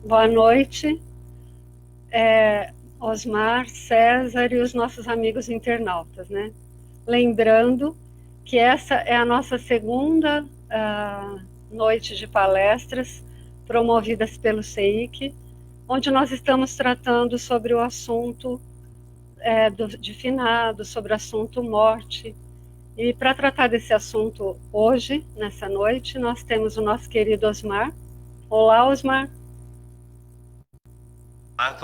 Boa noite, Osmar, César e os nossos amigos internautas, né? Lembrando que essa é a nossa segunda noite de palestras promovidas pelo CEIC, onde nós estamos tratando sobre o assunto de finados, sobre o assunto morte. E para tratar desse assunto hoje, nessa noite, nós temos o nosso querido Osmar. Olá, Osmar.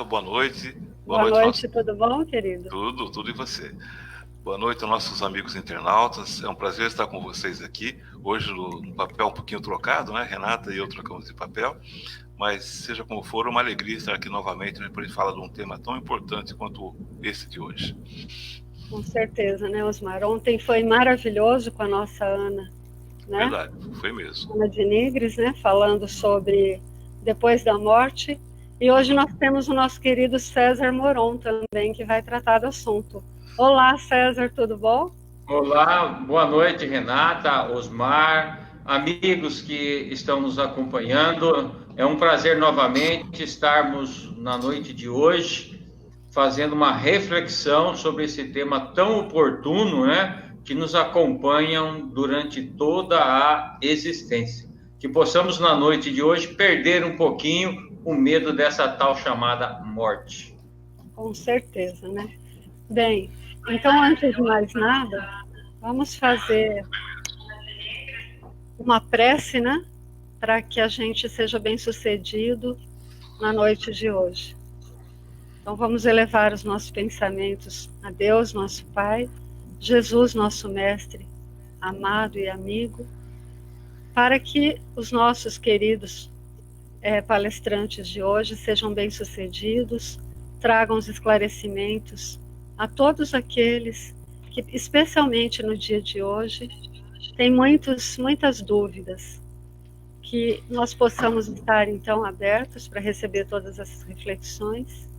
Boa noite. Boa noite, tudo bom, querido? Tudo e você? Boa noite aos nossos amigos internautas. É um prazer estar com vocês aqui. Hoje no papel um pouquinho trocado, né? Renata e eu trocamos de papel. Mas seja como for, é uma alegria estar aqui novamente, né, para a gente falar de um tema tão importante quanto esse de hoje. Com certeza, né, Osmar? Ontem foi maravilhoso com a nossa Ana, né? Verdade, foi mesmo. Ana de Nigres, né? Falando sobre depois da morte. E hoje nós temos o nosso querido César Moron também, que vai tratar do assunto. Olá, César, tudo bom? Olá, boa noite, Renata, Osmar, amigos que estão nos acompanhando. É um prazer novamente estarmos na noite de hoje fazendo uma reflexão sobre esse tema tão oportuno, né, que nos acompanham durante toda a existência. Que possamos na noite de hoje perder um pouquinho o medo dessa tal chamada morte. Com certeza, né? Bem, então antes de mais nada, vamos fazer uma prece, né? Para que a gente seja bem-sucedido na noite de hoje. Então vamos elevar os nossos pensamentos a Deus, nosso Pai, Jesus, nosso Mestre, amado e amigo, para que os nossos queridos palestrantes de hoje sejam bem-sucedidos, tragam os esclarecimentos a todos aqueles que, especialmente no dia de hoje, têm muitas dúvidas, que nós possamos estar, então, abertos para receber todas essas reflexões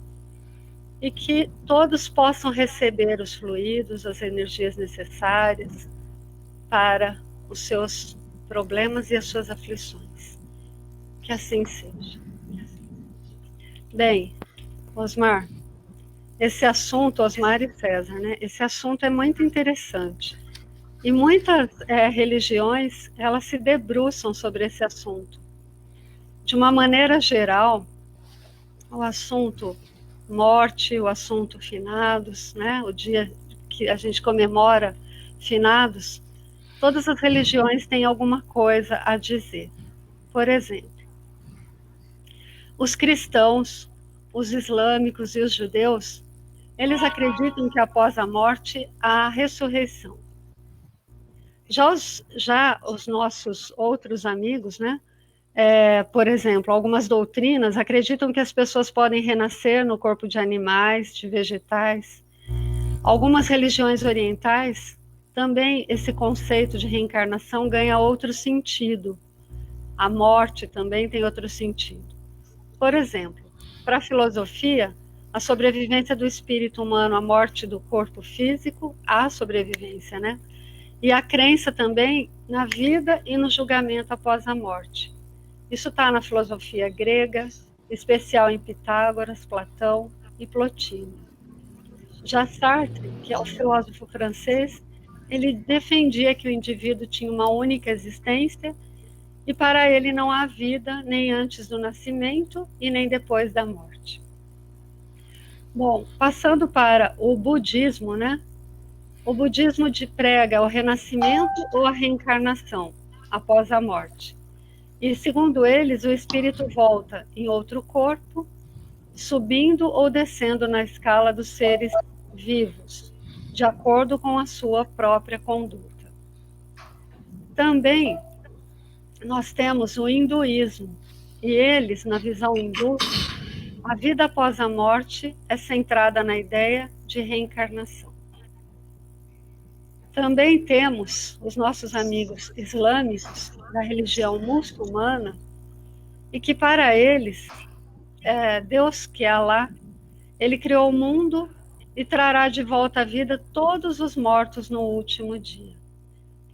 e que todos possam receber os fluidos, as energias necessárias para os seus problemas e as suas aflições. Que assim seja. Bem, Osmar, esse assunto, Osmar e César, né? Esse assunto é muito interessante. E muitas religiões, elas se debruçam sobre esse assunto. De uma maneira geral, o assunto morte, o assunto finados, né? O dia que a gente comemora finados, todas as religiões têm alguma coisa a dizer. Por exemplo, os cristãos, os islâmicos e os judeus, eles acreditam que após a morte há a ressurreição. Já os nossos outros amigos, né? Por exemplo, algumas doutrinas acreditam que as pessoas podem renascer no corpo de animais, de vegetais. Algumas religiões orientais, também esse conceito de reencarnação ganha outro sentido. A morte também tem outro sentido. Por exemplo, para a filosofia, a sobrevivência do espírito humano à morte do corpo físico, há sobrevivência, né? E a crença também na vida e no julgamento após a morte. Isso está na filosofia grega, especial em Pitágoras, Platão e Plotino. Já Sartre, que é o filósofo francês, ele defendia que o indivíduo tinha uma única existência e para ele não há vida nem antes do nascimento e nem depois da morte. Bom, passando para o budismo, né? O budismo prega o renascimento ou a reencarnação após a morte. E, segundo eles, o espírito volta em outro corpo, subindo ou descendo na escala dos seres vivos, de acordo com a sua própria conduta. Também nós temos o hinduísmo, e eles, na visão hindu, a vida após a morte é centrada na ideia de reencarnação. Também temos os nossos amigos islâmicos da religião muçulmana e que para eles, Deus, que é Alá, ele criou o mundo e trará de volta à vida todos os mortos no último dia.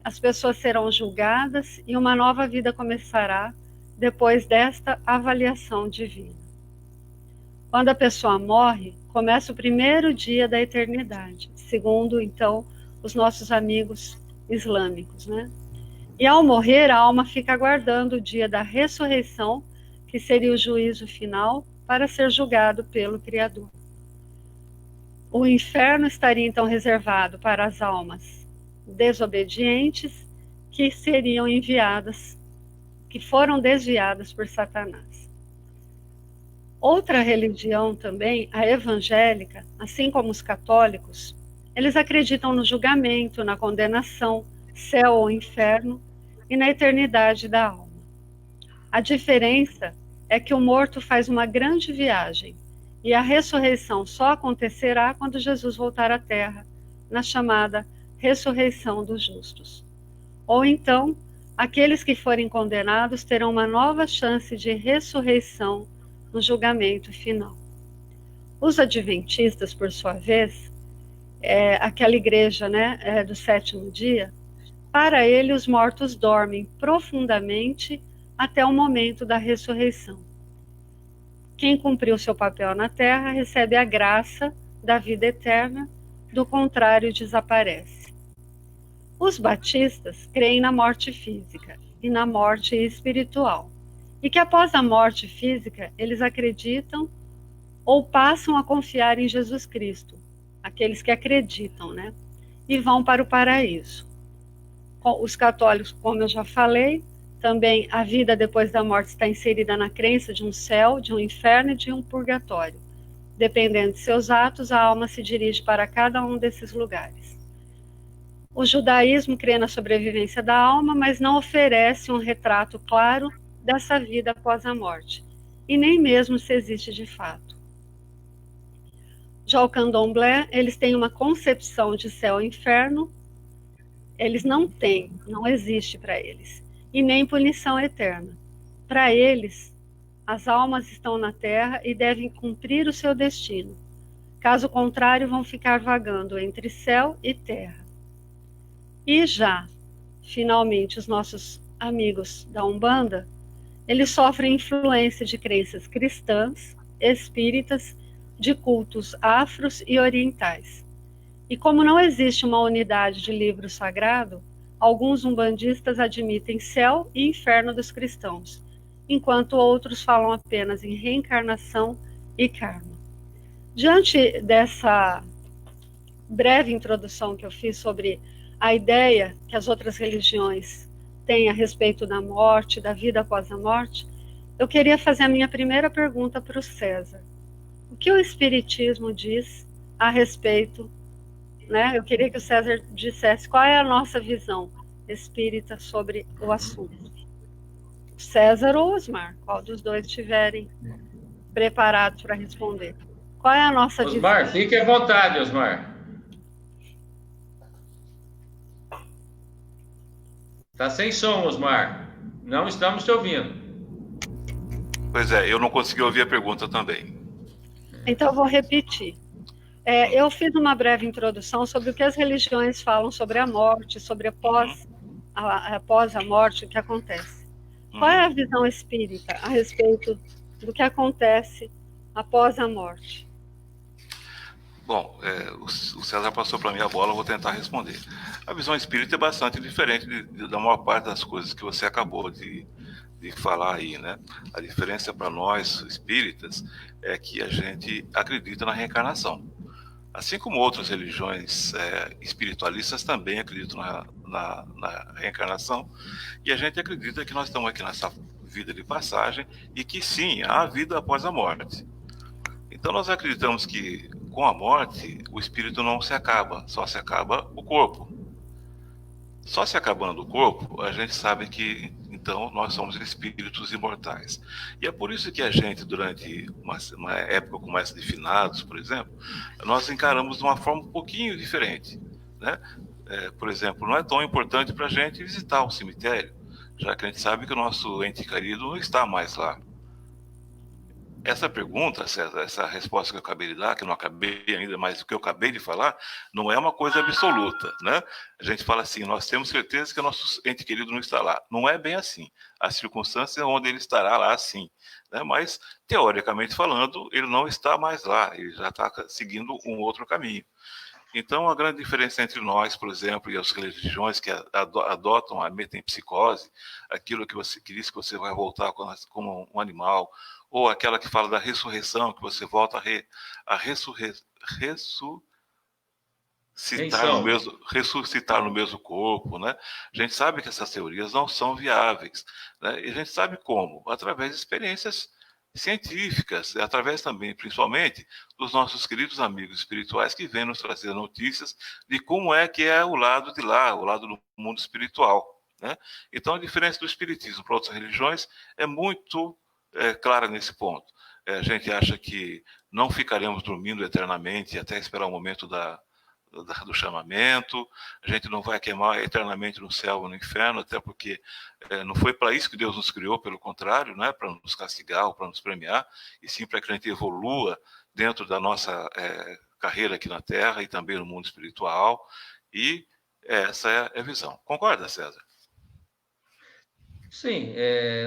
As pessoas serão julgadas e uma nova vida começará depois desta avaliação divina. Quando a pessoa morre, começa o primeiro dia da eternidade, segundo, então, os nossos amigos islâmicos, né? E ao morrer, a alma fica aguardando o dia da ressurreição, que seria o juízo final, para ser julgado pelo Criador. O inferno estaria então reservado para as almas desobedientes que seriam enviadas, que foram desviadas por Satanás. Outra religião também, a evangélica, assim como os católicos, eles acreditam no julgamento, na condenação, céu ou inferno e na eternidade da alma. A diferença é que o morto faz uma grande viagem e a ressurreição só acontecerá quando Jesus voltar à Terra, na chamada ressurreição dos justos. Ou então, aqueles que forem condenados terão uma nova chance de ressurreição no julgamento final. Os adventistas, por sua vez, aquela igreja, né, do sétimo dia, para ele os mortos dormem profundamente até o momento da ressurreição. Quem cumpriu seu papel na terra recebe a graça da vida eterna, do contrário desaparece. Os batistas creem na morte física e na morte espiritual, e que após a morte física eles acreditam ou passam a confiar em Jesus Cristo, aqueles que acreditam, né? E vão para o paraíso. Os católicos, como eu já falei, também a vida depois da morte está inserida na crença de um céu, de um inferno e de um purgatório. Dependendo de seus atos, a alma se dirige para cada um desses lugares. O judaísmo crê na sobrevivência da alma, mas não oferece um retrato claro dessa vida após a morte, e nem mesmo se existe de fato. Já o candomblé, eles têm uma concepção de céu e inferno, eles não têm, não existe para eles, e nem punição eterna. Para eles, as almas estão na terra e devem cumprir o seu destino. Caso contrário, vão ficar vagando entre céu e terra. E já, finalmente, os nossos amigos da Umbanda, eles sofrem influência de crenças cristãs, espíritas, de cultos afros e orientais. E como não existe uma unidade de livro sagrado, alguns umbandistas admitem céu e inferno dos cristãos, enquanto outros falam apenas em reencarnação e karma. Diante dessa breve introdução que eu fiz sobre a ideia que as outras religiões têm a respeito da morte, da vida após a morte, eu queria fazer a minha primeira pergunta para o César. O que o Espiritismo diz a respeito, né? Eu queria que o César dissesse qual é a nossa visão espírita sobre o assunto. César ou Osmar, qual dos dois estiverem preparados para responder. Qual é a nossa visão? Osmar, fique à vontade, Osmar. Está sem som, Osmar. Não estamos te ouvindo. Pois é, eu não consegui ouvir a pergunta também. Então, eu vou repetir. Eu fiz uma breve introdução sobre o que as religiões falam sobre a morte, sobre após a morte, o que acontece. Qual é a visão espírita a respeito do que acontece após a morte? Bom, o César passou para mim a bola, eu vou tentar responder. A visão espírita é bastante diferente da maior parte das coisas que você acabou de falar aí, né? A diferença para nós, espíritas, é que a gente acredita na reencarnação. Assim como outras religiões espiritualistas também acreditam na reencarnação, e a gente acredita que nós estamos aqui nessa vida de passagem e que sim, há vida após a morte. Então nós acreditamos que com a morte o espírito não se acaba, só se acaba o corpo. Só se acabando o corpo, a gente sabe que então nós somos espíritos imortais. E é por isso que a gente, durante uma época como essa de finados, por exemplo, nós encaramos de uma forma um pouquinho diferente, né? Por exemplo, não é tão importante para a gente visitar o cemitério, já que a gente sabe que o nosso ente querido não está mais lá. essa pergunta, César, essa resposta que eu acabei de dar, que eu não acabei ainda, mas o que eu acabei de falar, não é uma coisa absoluta, né? A gente fala assim, nós temos certeza que o nosso ente querido não está lá. Não é bem assim. Há circunstâncias onde ele estará lá, sim. Né? Mas, teoricamente falando, ele não está mais lá. Ele já está seguindo um outro caminho. Então, a grande diferença entre nós, por exemplo, e as religiões que adotam a metempsicose, aquilo que diz que você vai voltar como um animal, ou aquela que fala da ressurreição, que você volta a ressuscitar no mesmo corpo, né? A gente sabe que essas teorias não são viáveis, né? E a gente sabe como? Através de experiências científicas, através também, principalmente, dos nossos queridos amigos espirituais que vêm nos trazer notícias de como é que é o lado de lá, o lado do mundo espiritual, né? Então, a diferença do espiritismo para outras religiões é muito clara nesse ponto. A gente acha que não ficaremos dormindo eternamente até esperar o momento do chamamento, a gente não vai queimar eternamente no céu ou no inferno, até porque não foi para isso que Deus nos criou, pelo contrário, não é para nos castigar ou para nos premiar, e sim para que a gente evolua dentro da nossa carreira aqui na Terra e também no mundo espiritual, e essa é a visão. Concorda, César? Sim,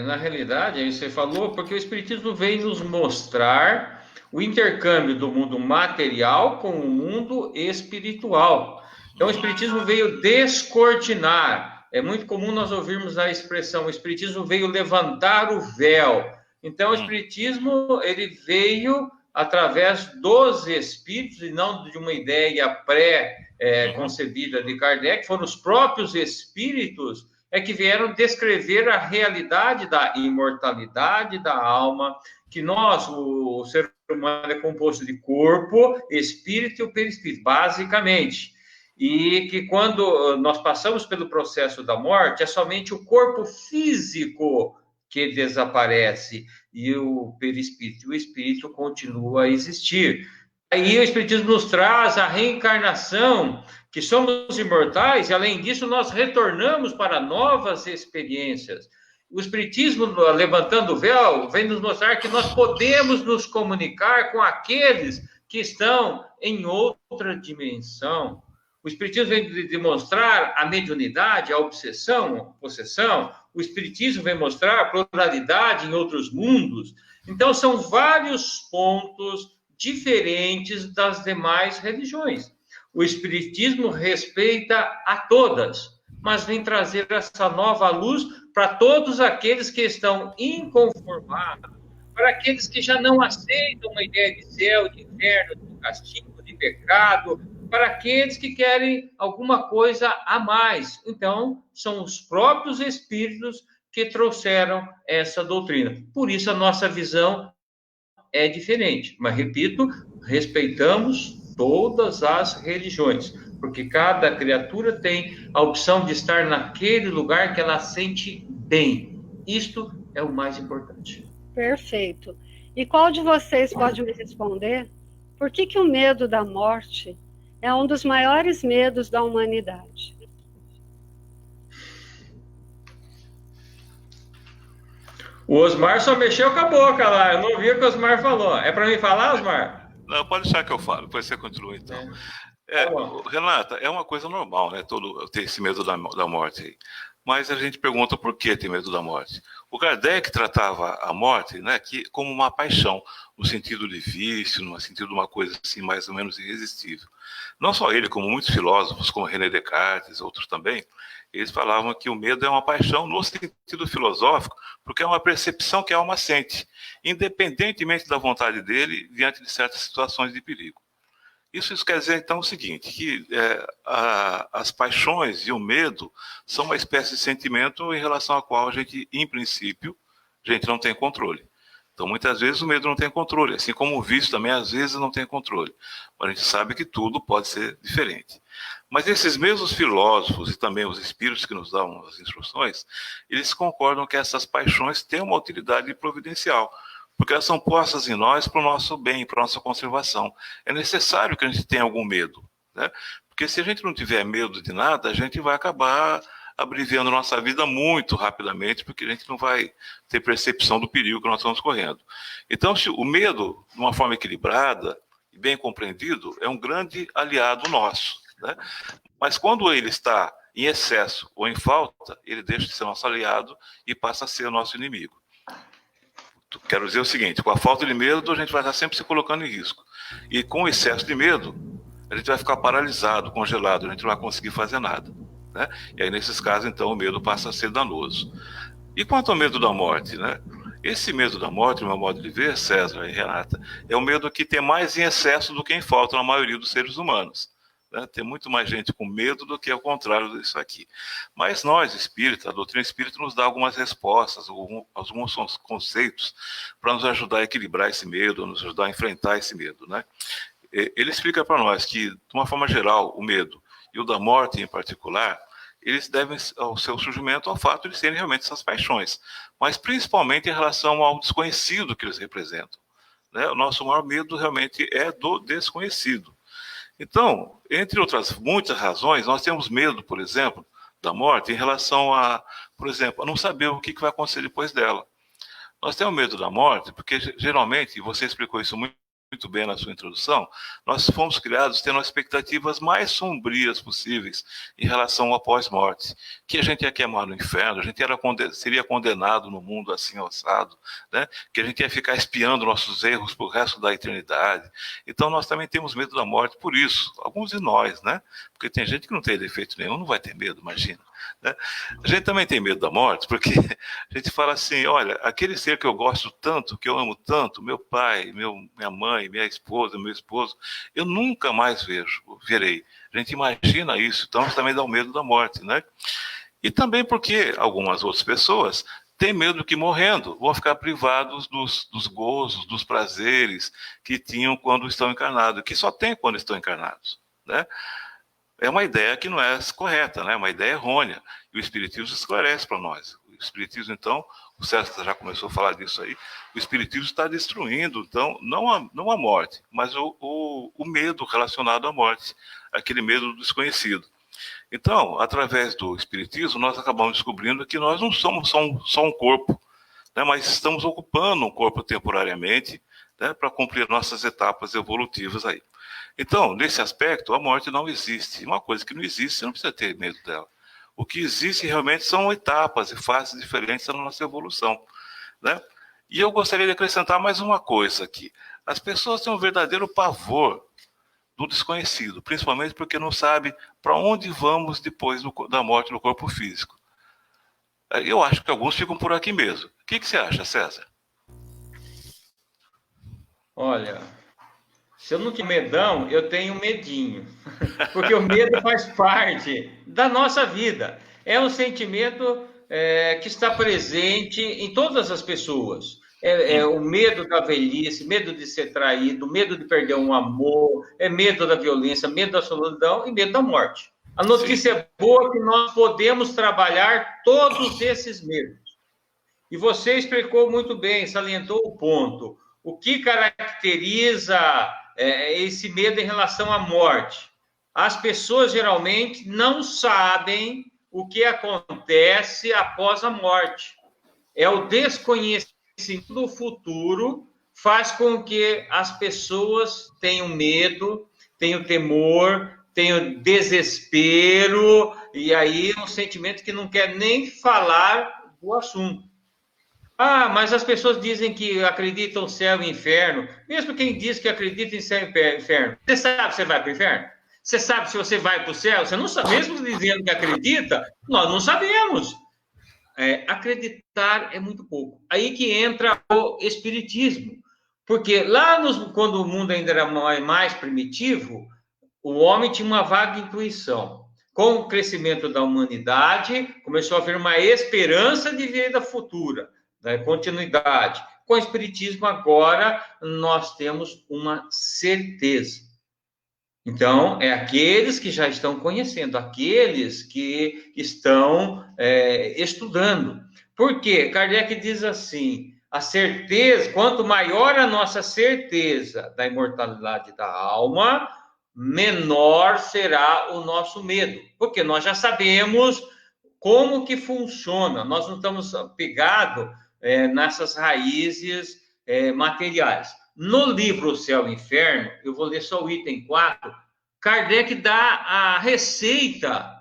na realidade, aí você falou, porque o Espiritismo vem nos mostrar o intercâmbio do mundo material com o mundo espiritual. Então, o Espiritismo veio descortinar. É muito comum nós ouvirmos a expressão, o Espiritismo veio levantar o véu. Então, o Espiritismo, ele veio através dos espíritos, e não de uma ideia pré-concebida de Kardec, foram os próprios espíritos que vieram descrever a realidade da imortalidade da alma, que nós, o ser humano, é composto de corpo, espírito e o perispírito, basicamente. E que quando nós passamos pelo processo da morte, é somente o corpo físico que desaparece e o perispírito, o espírito continua a existir. Aí o Espiritismo nos traz a reencarnação, que somos imortais, e além disso nós retornamos para novas experiências. O Espiritismo, levantando o véu, vem nos mostrar que nós podemos nos comunicar com aqueles que estão em outra dimensão. O Espiritismo vem demonstrar a mediunidade, a possessão. O Espiritismo vem mostrar a pluralidade em outros mundos. Então, são vários pontos diferentes das demais religiões. O Espiritismo respeita a todas, mas vem trazer essa nova luz para todos aqueles que estão inconformados, para aqueles que já não aceitam uma ideia de céu, de inferno, de castigo, de pecado, para aqueles que querem alguma coisa a mais. Então, são os próprios espíritos que trouxeram essa doutrina. Por isso, a nossa visão é diferente. Mas, repito, respeitamos todas as religiões, porque cada criatura tem a opção de estar naquele lugar que ela sente bem. Isto é o mais importante. Perfeito. E qual de vocês pode me responder por que o medo da morte é um dos maiores medos da humanidade? O Osmar só mexeu com a boca lá, eu não ouvi o que o Osmar falou. É para mim falar, Osmar? Não, pode deixar que eu falo, depois você continua então. Renata, é uma coisa normal, né? Todo ter esse medo da morte aí. Mas a gente pergunta por que tem medo da morte. O Kardec tratava a morte, né, como uma paixão, no sentido de vício, no sentido de uma coisa assim mais ou menos irresistível. Não só ele, como muitos filósofos, como René Descartes, outros também, eles falavam que o medo é uma paixão no sentido filosófico, porque é uma percepção que a alma sente, independentemente da vontade dele, diante de certas situações de perigo. Isso quer dizer, então, o seguinte, que as paixões e o medo são uma espécie de sentimento em relação ao qual a gente, em princípio, a gente não tem controle. Então, muitas vezes o medo não tem controle, assim como o vício também, às vezes, não tem controle. Mas a gente sabe que tudo pode ser diferente. Mas esses mesmos filósofos e também os espíritos que nos dão as instruções, eles concordam que essas paixões têm uma utilidade providencial, porque elas são postas em nós para o nosso bem, para a nossa conservação. É necessário que a gente tenha algum medo, né? Porque se a gente não tiver medo de nada, a gente vai acabar abreviando nossa vida muito rapidamente, porque a gente não vai ter percepção do perigo que nós estamos correndo. Então, o medo, de uma forma equilibrada e bem compreendido, é um grande aliado nosso, né? Mas quando ele está em excesso ou em falta, ele deixa de ser nosso aliado e passa a ser nosso inimigo. Quero dizer o seguinte, com a falta de medo, a gente vai estar sempre se colocando em risco. E com o excesso de medo, a gente vai ficar paralisado, congelado, a gente não vai conseguir fazer nada, né? E aí, nesses casos, então, o medo passa a ser danoso. E quanto ao medo da morte, né? Esse medo da morte, no meu modo de ver, César e Renata, é um medo que tem mais em excesso do que em falta na maioria dos seres humanos, né? Tem muito mais gente com medo do que ao contrário disso aqui. Mas nós, espírita, a doutrina espírita nos dá algumas respostas, alguns conceitos para nos ajudar a equilibrar esse medo, nos ajudar a enfrentar esse medo, né? Ele explica para nós que, de uma forma geral, o medo e o da morte em particular, eles devem ao seu surgimento ao fato de serem realmente essas paixões, mas principalmente em relação ao desconhecido que eles representam, né? O nosso maior medo realmente é do desconhecido. Então, entre outras muitas razões, nós temos medo, por exemplo, da morte em relação a, por exemplo, a não saber o que vai acontecer depois dela. Nós temos medo da morte porque, geralmente, e você explicou isso muito bem na sua introdução, nós fomos criados tendo as expectativas mais sombrias possíveis em relação ao pós-morte, que a gente ia queimar no inferno, a gente seria condenado no mundo assim alçado, né? Que a gente ia ficar espiando nossos erros para o resto da eternidade. Então nós também temos medo da morte por isso, alguns de nós, né? Porque tem gente que não tem defeito nenhum, não vai ter medo, imagina, né? A gente também tem medo da morte, porque a gente fala assim, olha, aquele ser que eu gosto tanto, que eu amo tanto, meu pai, minha mãe, minha esposa, meu esposo, eu nunca mais verei. A gente imagina isso, então isso também dá o medo da morte, né? E também porque algumas outras pessoas têm medo que morrendo vão ficar privados dos gozos, dos prazeres que tinham quando estão encarnados, que só tem quando estão encarnados, né? É uma ideia que não é correta, né? É uma ideia errônea. E o Espiritismo esclarece para nós. O Espiritismo, então, o César já começou a falar disso aí, o Espiritismo está destruindo, então, não a morte, mas o medo relacionado à morte, aquele medo do desconhecido. Então, através do Espiritismo, nós acabamos descobrindo que nós não somos só um corpo, né? Mas estamos ocupando um corpo temporariamente, né? Para cumprir nossas etapas evolutivas aí. Então, nesse aspecto, a morte não existe. Uma coisa que não existe, você não precisa ter medo dela. O que existe realmente são etapas e fases diferentes da nossa evolução, né? E eu gostaria de acrescentar mais uma coisa aqui. As pessoas têm um verdadeiro pavor do desconhecido, principalmente porque não sabem para onde vamos depois da morte do corpo físico. Eu acho que alguns ficam por aqui mesmo. O que você acha, César? Olha, se eu não tenho medão, eu tenho medinho. Porque o medo faz parte da nossa vida. É um sentimento que está presente em todas as pessoas. É o medo da velhice, medo de ser traído, medo de perder um amor, é medo da violência, medo da solidão e medo da morte. A notícia boa é que nós podemos trabalhar todos esses medos. E você explicou muito bem, salientou o ponto. O que caracteriza esse medo em relação à morte? As pessoas geralmente não sabem o que acontece após a morte. É o desconhecimento do futuro faz com que as pessoas tenham medo, tenham temor, tenham desespero, e aí um sentimento que não quer nem falar do assunto. Ah, mas as pessoas dizem que acreditam no céu e inferno. Mesmo quem diz que acredita em céu e inferno. Você sabe se você vai para o inferno? Você sabe se você vai para o céu? Você não sabe. Mesmo dizendo que acredita, nós não sabemos. Acreditar é muito pouco. Aí que entra o espiritismo. Porque lá quando o mundo ainda era mais primitivo, o homem tinha uma vaga intuição. Com o crescimento da humanidade, começou a haver uma esperança de vida futura, da continuidade. Com o Espiritismo, agora, nós temos uma certeza. Então, é aqueles que já estão conhecendo, aqueles que estão estudando. Por quê? Kardec diz assim, a certeza, quanto maior a nossa certeza da imortalidade da alma, menor será o nosso medo. Porque nós já sabemos como que funciona. Nós não estamos apegados nessas raízes materiais. No livro O Céu e o Inferno, eu vou ler só o item 4, Kardec dá a receita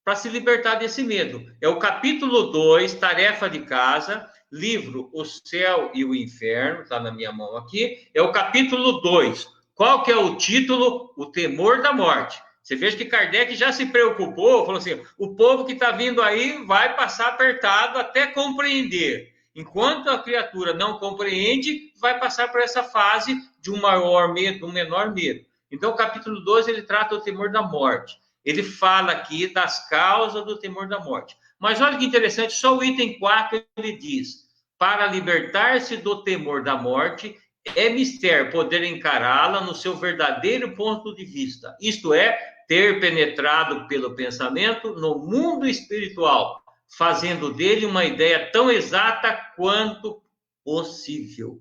para se libertar desse medo. É o capítulo 2, Tarefa de Casa, livro O Céu e o Inferno, está na minha mão aqui, é o capítulo 2. Qual que é o título? O Temor da Morte. Você veja que Kardec já se preocupou, falou assim, o povo que está vindo aí vai passar apertado até compreender. Enquanto a criatura não compreende, vai passar por essa fase de um maior medo, um menor medo. Então, o capítulo 2, ele trata o temor da morte. Ele fala aqui das causas do temor da morte. Mas olha que interessante, só o item 4 ele diz, para libertar-se do temor da morte, é mister poder encará-la no seu verdadeiro ponto de vista. Isto é, ter penetrado pelo pensamento no mundo espiritual, fazendo dele uma ideia tão exata quanto possível.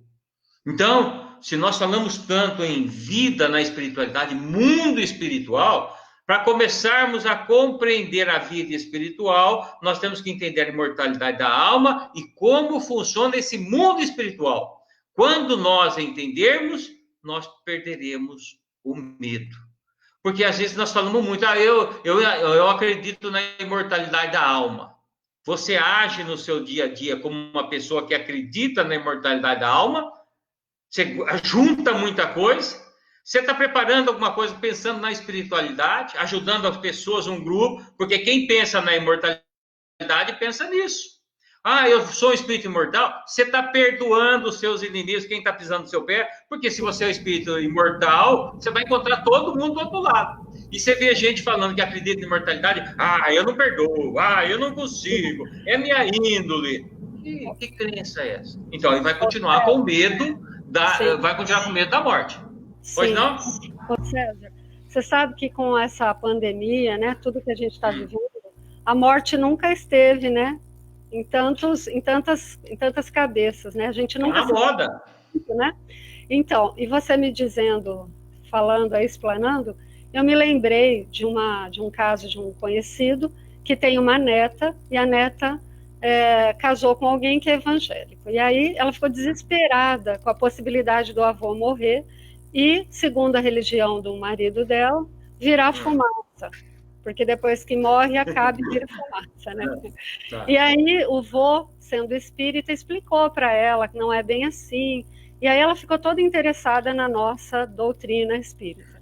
Então, se nós falamos tanto em vida na espiritualidade, mundo espiritual, para começarmos a compreender a vida espiritual, nós temos que entender a imortalidade da alma e como funciona esse mundo espiritual. Quando nós entendermos, nós perderemos o medo. Porque às vezes nós falamos muito, eu acredito na imortalidade da alma. Você age no seu dia a dia como uma pessoa que acredita na imortalidade da alma? Você junta muita coisa? Você está preparando alguma coisa pensando na espiritualidade, ajudando as pessoas, um grupo? Porque quem pensa na imortalidade pensa nisso. Eu sou um espírito imortal. Você está perdoando os seus inimigos, quem está pisando no seu pé, porque se você é um espírito imortal, você vai encontrar todo mundo do outro lado. E você vê gente falando que acredita em imortalidade, eu não perdoo, eu não consigo, é minha índole. Que crença é essa? Então, ele vai continuar com medo da morte. Pois não? Ô César, você sabe que com essa pandemia, né, tudo que a gente está vivendo, a morte nunca esteve, né? Em tantas cabeças, né? A gente nunca na moda, né? Então, e você me dizendo, falando aí, explanando, eu me lembrei de um caso de um conhecido que tem uma neta, e a neta casou com alguém que é evangélico. E aí ela ficou desesperada com a possibilidade do avô morrer e, segundo a religião do marido dela, virar fumaça. Porque depois que morre, acaba e vira fumaça, né? Tá. E aí o vô, sendo espírita, explicou para ela que não é bem assim. E aí ela ficou toda interessada na nossa doutrina espírita.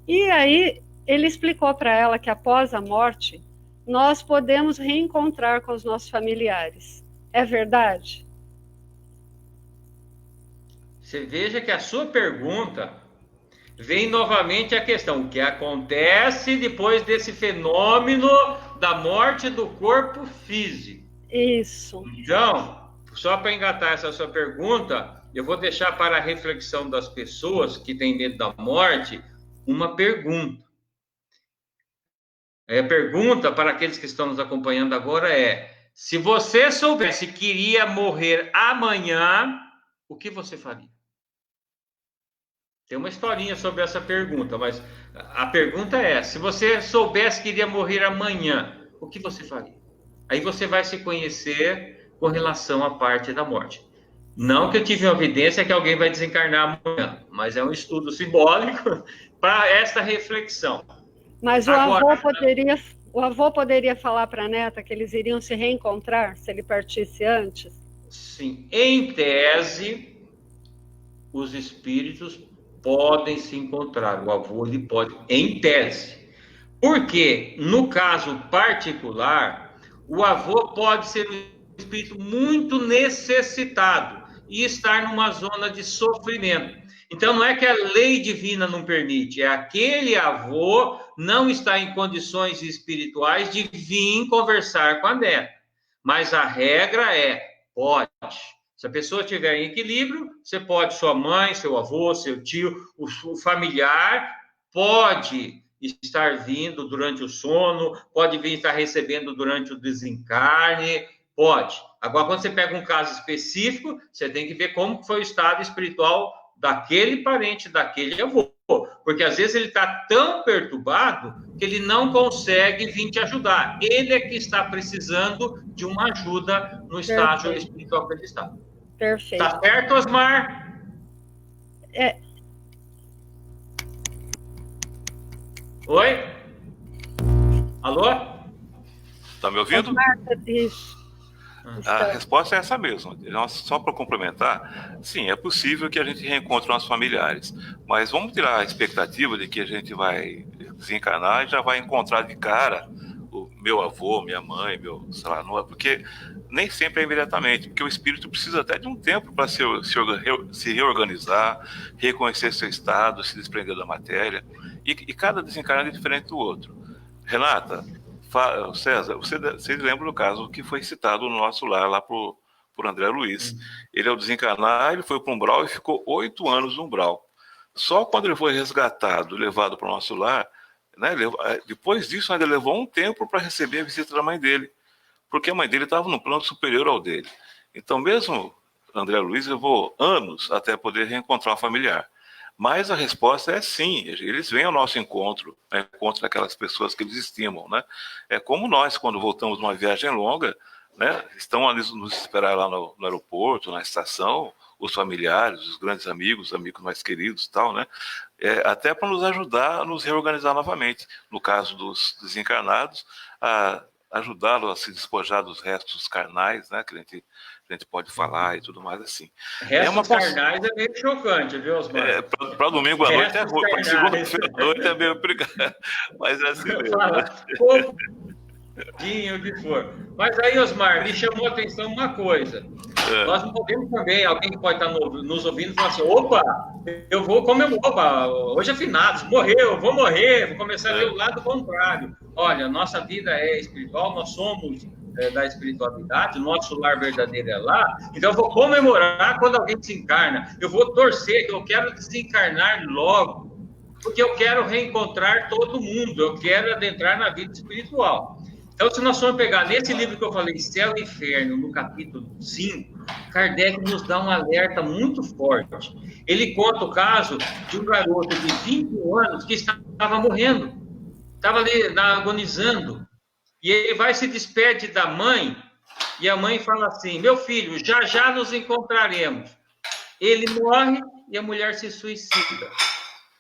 E aí ele explicou para ela que após a morte, nós podemos reencontrar com os nossos familiares. É verdade? Você veja que a sua pergunta vem novamente a questão, o que acontece depois desse fenômeno da morte do corpo físico. Isso. Então, só para engatar essa sua pergunta, eu vou deixar para a reflexão das pessoas que têm medo da morte uma pergunta. A pergunta para aqueles que estão nos acompanhando agora é: se você soubesse que iria morrer amanhã, o que você faria? Tem uma historinha sobre essa pergunta, mas a pergunta é: se você soubesse que iria morrer amanhã, o que você faria? Aí você vai se conhecer com relação à parte da morte. Não que eu tive uma evidência que alguém vai desencarnar amanhã, mas é um estudo simbólico para essa reflexão. Mas o avô poderia falar para a neta que eles iriam se reencontrar se ele partisse antes? Sim, em tese, os espíritos podem se encontrar, o avô ele pode, em tese. Porque, no caso particular, o avô pode ser um espírito muito necessitado e estar numa zona de sofrimento. Então, não é que a lei divina não permite, é aquele avô não está em condições espirituais de vir conversar com a neta. Mas a regra é, pode. Se a pessoa estiver em equilíbrio, você pode, sua mãe, seu avô, seu tio, o familiar, pode estar vindo durante o sono, pode vir estar recebendo durante o desencarne, pode. Agora, quando você pega um caso específico, você tem que ver como foi o estado espiritual daquele parente, daquele avô. porque às vezes ele está tão perturbado que ele não consegue vir te ajudar. Ele é que está precisando de uma ajuda no estágio espiritual que ele está. Perfeito. Tá certo, Osmar? Oi? Alô? Tá me ouvindo? Osmar, isso. A resposta é essa mesmo. Só para complementar, sim, é possível que a gente reencontre nossos familiares, mas vamos tirar a expectativa de que a gente vai desencarnar e já vai encontrar de cara o meu avô, minha mãe, meu, sei lá, não é, porque nem sempre é imediatamente, porque o espírito precisa até de um tempo para se reorganizar, reconhecer seu estado, se desprender da matéria, e cada desencarnado é diferente do outro. Renata, César, vocês lembram do caso que foi citado no nosso lar, lá por André Luiz. Ele, ao desencarnar, ele foi para o umbral e ficou 8 anos no umbral. Só quando ele foi resgatado, levado para o nosso lar, né, depois disso ainda levou um tempo para receber a visita da mãe dele, porque a mãe dele estava num plano superior ao dele. Então, mesmo André Luiz levou anos até poder reencontrar o familiar. Mas a resposta é sim, eles vêm ao nosso encontro, né, encontro daquelas pessoas que eles estimam, né? É como nós, quando voltamos de uma viagem longa, né, estão a nos esperar lá no aeroporto, na estação, os familiares, os grandes amigos, amigos mais queridos, tal, né? Até para nos ajudar a nos reorganizar novamente. No caso dos desencarnados, a ajudá-lo a se despojar dos restos carnais, né, que a gente pode falar e tudo mais assim. Restos carnais é meio chocante, viu, Osmar? Para domingo à noite é ruim, para segunda-feira à noite é meio obrigado. Mas é assim mesmo. Pouquinho que for. Mas aí, Osmar, me chamou a atenção uma coisa. Nós não podemos também, alguém que pode estar nos ouvindo, falar assim, opa, eu vou comemorar, hoje é finados, morreu, vou morrer, vou começar a ver o lado contrário. Olha, nossa vida é espiritual, nós somos da espiritualidade, o nosso lar verdadeiro é lá, então eu vou comemorar quando alguém desencarna, eu vou torcer, eu quero desencarnar logo, porque eu quero reencontrar todo mundo, eu quero adentrar na vida espiritual. Então, se nós formos pegar nesse livro que eu falei, Céu e Inferno, no capítulo 5, Kardec nos dá um alerta muito forte. Ele conta o caso de um garoto de 21 anos que estava morrendo, estava ali agonizando, e ele vai se despede da mãe, e a mãe fala assim, meu filho, já já nos encontraremos. Ele morre e a mulher se suicida.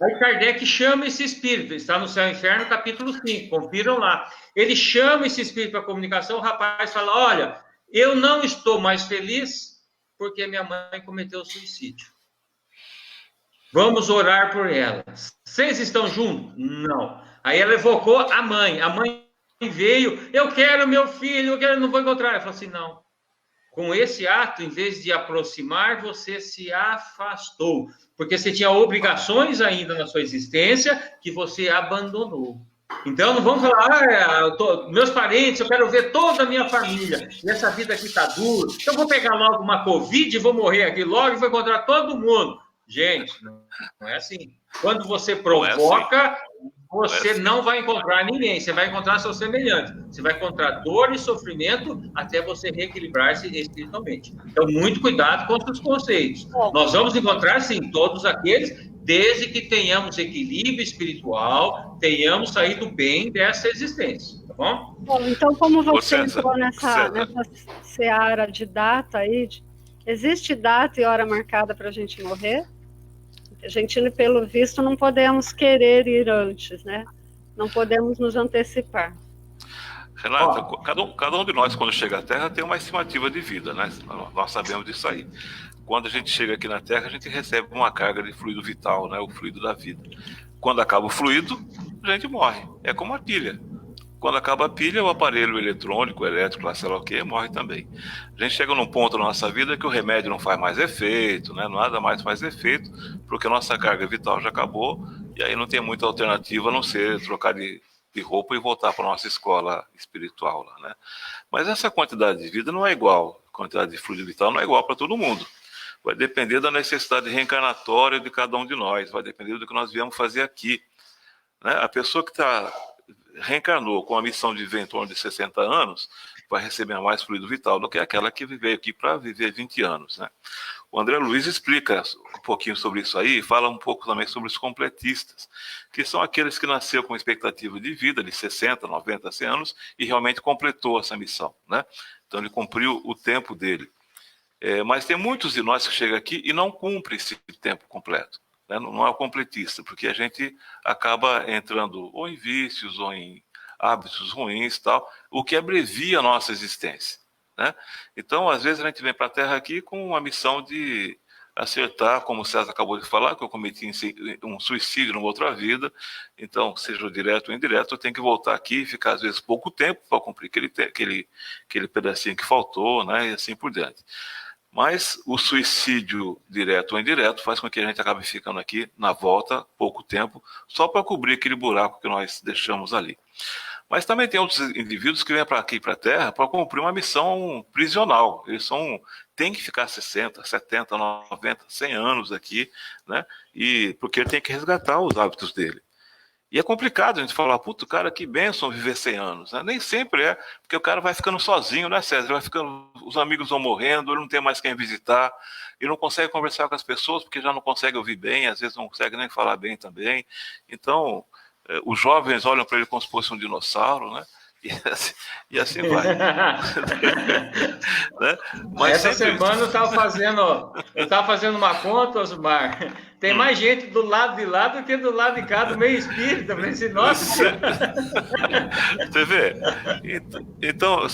Aí Kardec chama esse espírito, está no Céu e Inferno, capítulo 5, confiram lá. Ele chama esse espírito para comunicação, o rapaz fala, olha, eu não estou mais feliz porque minha mãe cometeu suicídio. Vamos orar por ela. Vocês estão juntos? Não. Aí ela evocou a mãe veio, eu quero meu filho, eu quero, não vou encontrar. Ela falou assim, não. Com esse ato, em vez de aproximar, você se afastou. Porque você tinha obrigações ainda na sua existência que você abandonou. Então, não vamos falar, meus parentes, eu quero ver toda a minha família. E essa vida aqui está dura. Então, eu vou pegar logo uma Covid e vou morrer aqui logo e vou encontrar todo mundo. Gente, não é assim. Quando você provoca, você não vai encontrar ninguém. Você vai encontrar seu semelhante. Você vai encontrar dor e sofrimento até você reequilibrar-se espiritualmente. Então, muito cuidado com os conceitos. Nós vamos encontrar, sim, todos aqueles, desde que tenhamos equilíbrio espiritual, tenhamos saído bem dessa existência. Tá bom? Bom, então, como você entrou nessa seara de data aí, existe data e hora marcada para a gente morrer? A gente, pelo visto, não podemos querer ir antes, né? Não podemos nos antecipar. Renata, cada um de nós, quando chega à Terra, tem uma estimativa de vida, né? Nós sabemos disso aí. Quando a gente chega aqui na Terra, a gente recebe uma carga de fluido vital, né? O fluido da vida. Quando acaba o fluido, a gente morre. É como a pilha. Quando acaba a pilha, o aparelho eletrônico, elétrico, sei lá o que, morre também. A gente chega num ponto na nossa vida que o remédio não faz mais efeito, né? Nada mais faz efeito, porque a nossa carga vital já acabou, e aí não tem muita alternativa a não ser trocar de roupa e voltar para a nossa escola espiritual lá, né? Mas essa quantidade de vida não é igual, a quantidade de fluido vital não é igual para todo mundo. Vai depender da necessidade reencarnatória de cada um de nós, vai depender do que nós viemos fazer aqui, né? A pessoa que reencarnou com a missão de viver em torno de 60 anos, vai receber mais fluido vital do que aquela que veio aqui para viver 20 anos, né? O André Luiz explica um pouquinho sobre isso aí, e fala um pouco também sobre os completistas, que são aqueles que nasceram com expectativa de vida de 60, 90, 100 anos e realmente completou essa missão, né? Então ele cumpriu o tempo dele. Mas tem muitos de nós que chegam aqui e não cumprem esse tempo completo, né? Não é o completista, porque a gente acaba entrando ou em vícios ou em hábitos ruins, tal, o que abrevia a nossa existência, né? Então, às vezes, a gente vem para a Terra aqui com uma missão de acertar, como o César acabou de falar, que eu cometi um suicídio numa outra vida, então, seja direto ou indireto, eu tenho que voltar aqui e ficar, às vezes, pouco tempo para cumprir aquele pedacinho que faltou, né? E assim por diante. Mas o suicídio direto ou indireto faz com que a gente acabe ficando aqui na volta, pouco tempo, só para cobrir aquele buraco que nós deixamos ali. Mas também tem outros indivíduos que vêm aqui para a Terra para cumprir uma missão prisional. Eles têm que ficar 60, 70, 90, 100 anos aqui, né? Porque ele tem que resgatar os hábitos dele. E é complicado a gente falar, puto, cara, que bênção viver 100 anos. Né? Nem sempre é, porque o cara vai ficando sozinho, né, César? Ele vai ficando, os amigos vão morrendo, ele não tem mais quem visitar, ele não consegue conversar com as pessoas porque já não consegue ouvir bem, às vezes não consegue nem falar bem também. Então, os jovens olham para ele como se fosse um dinossauro, né? E assim vai. Né? Mas essa semana eu estava fazendo uma conta, Osmar. Tem mais gente do lado de lá do que do lado de cá, do meio espírita. Eu pensei, nossa. Você vê? Então, a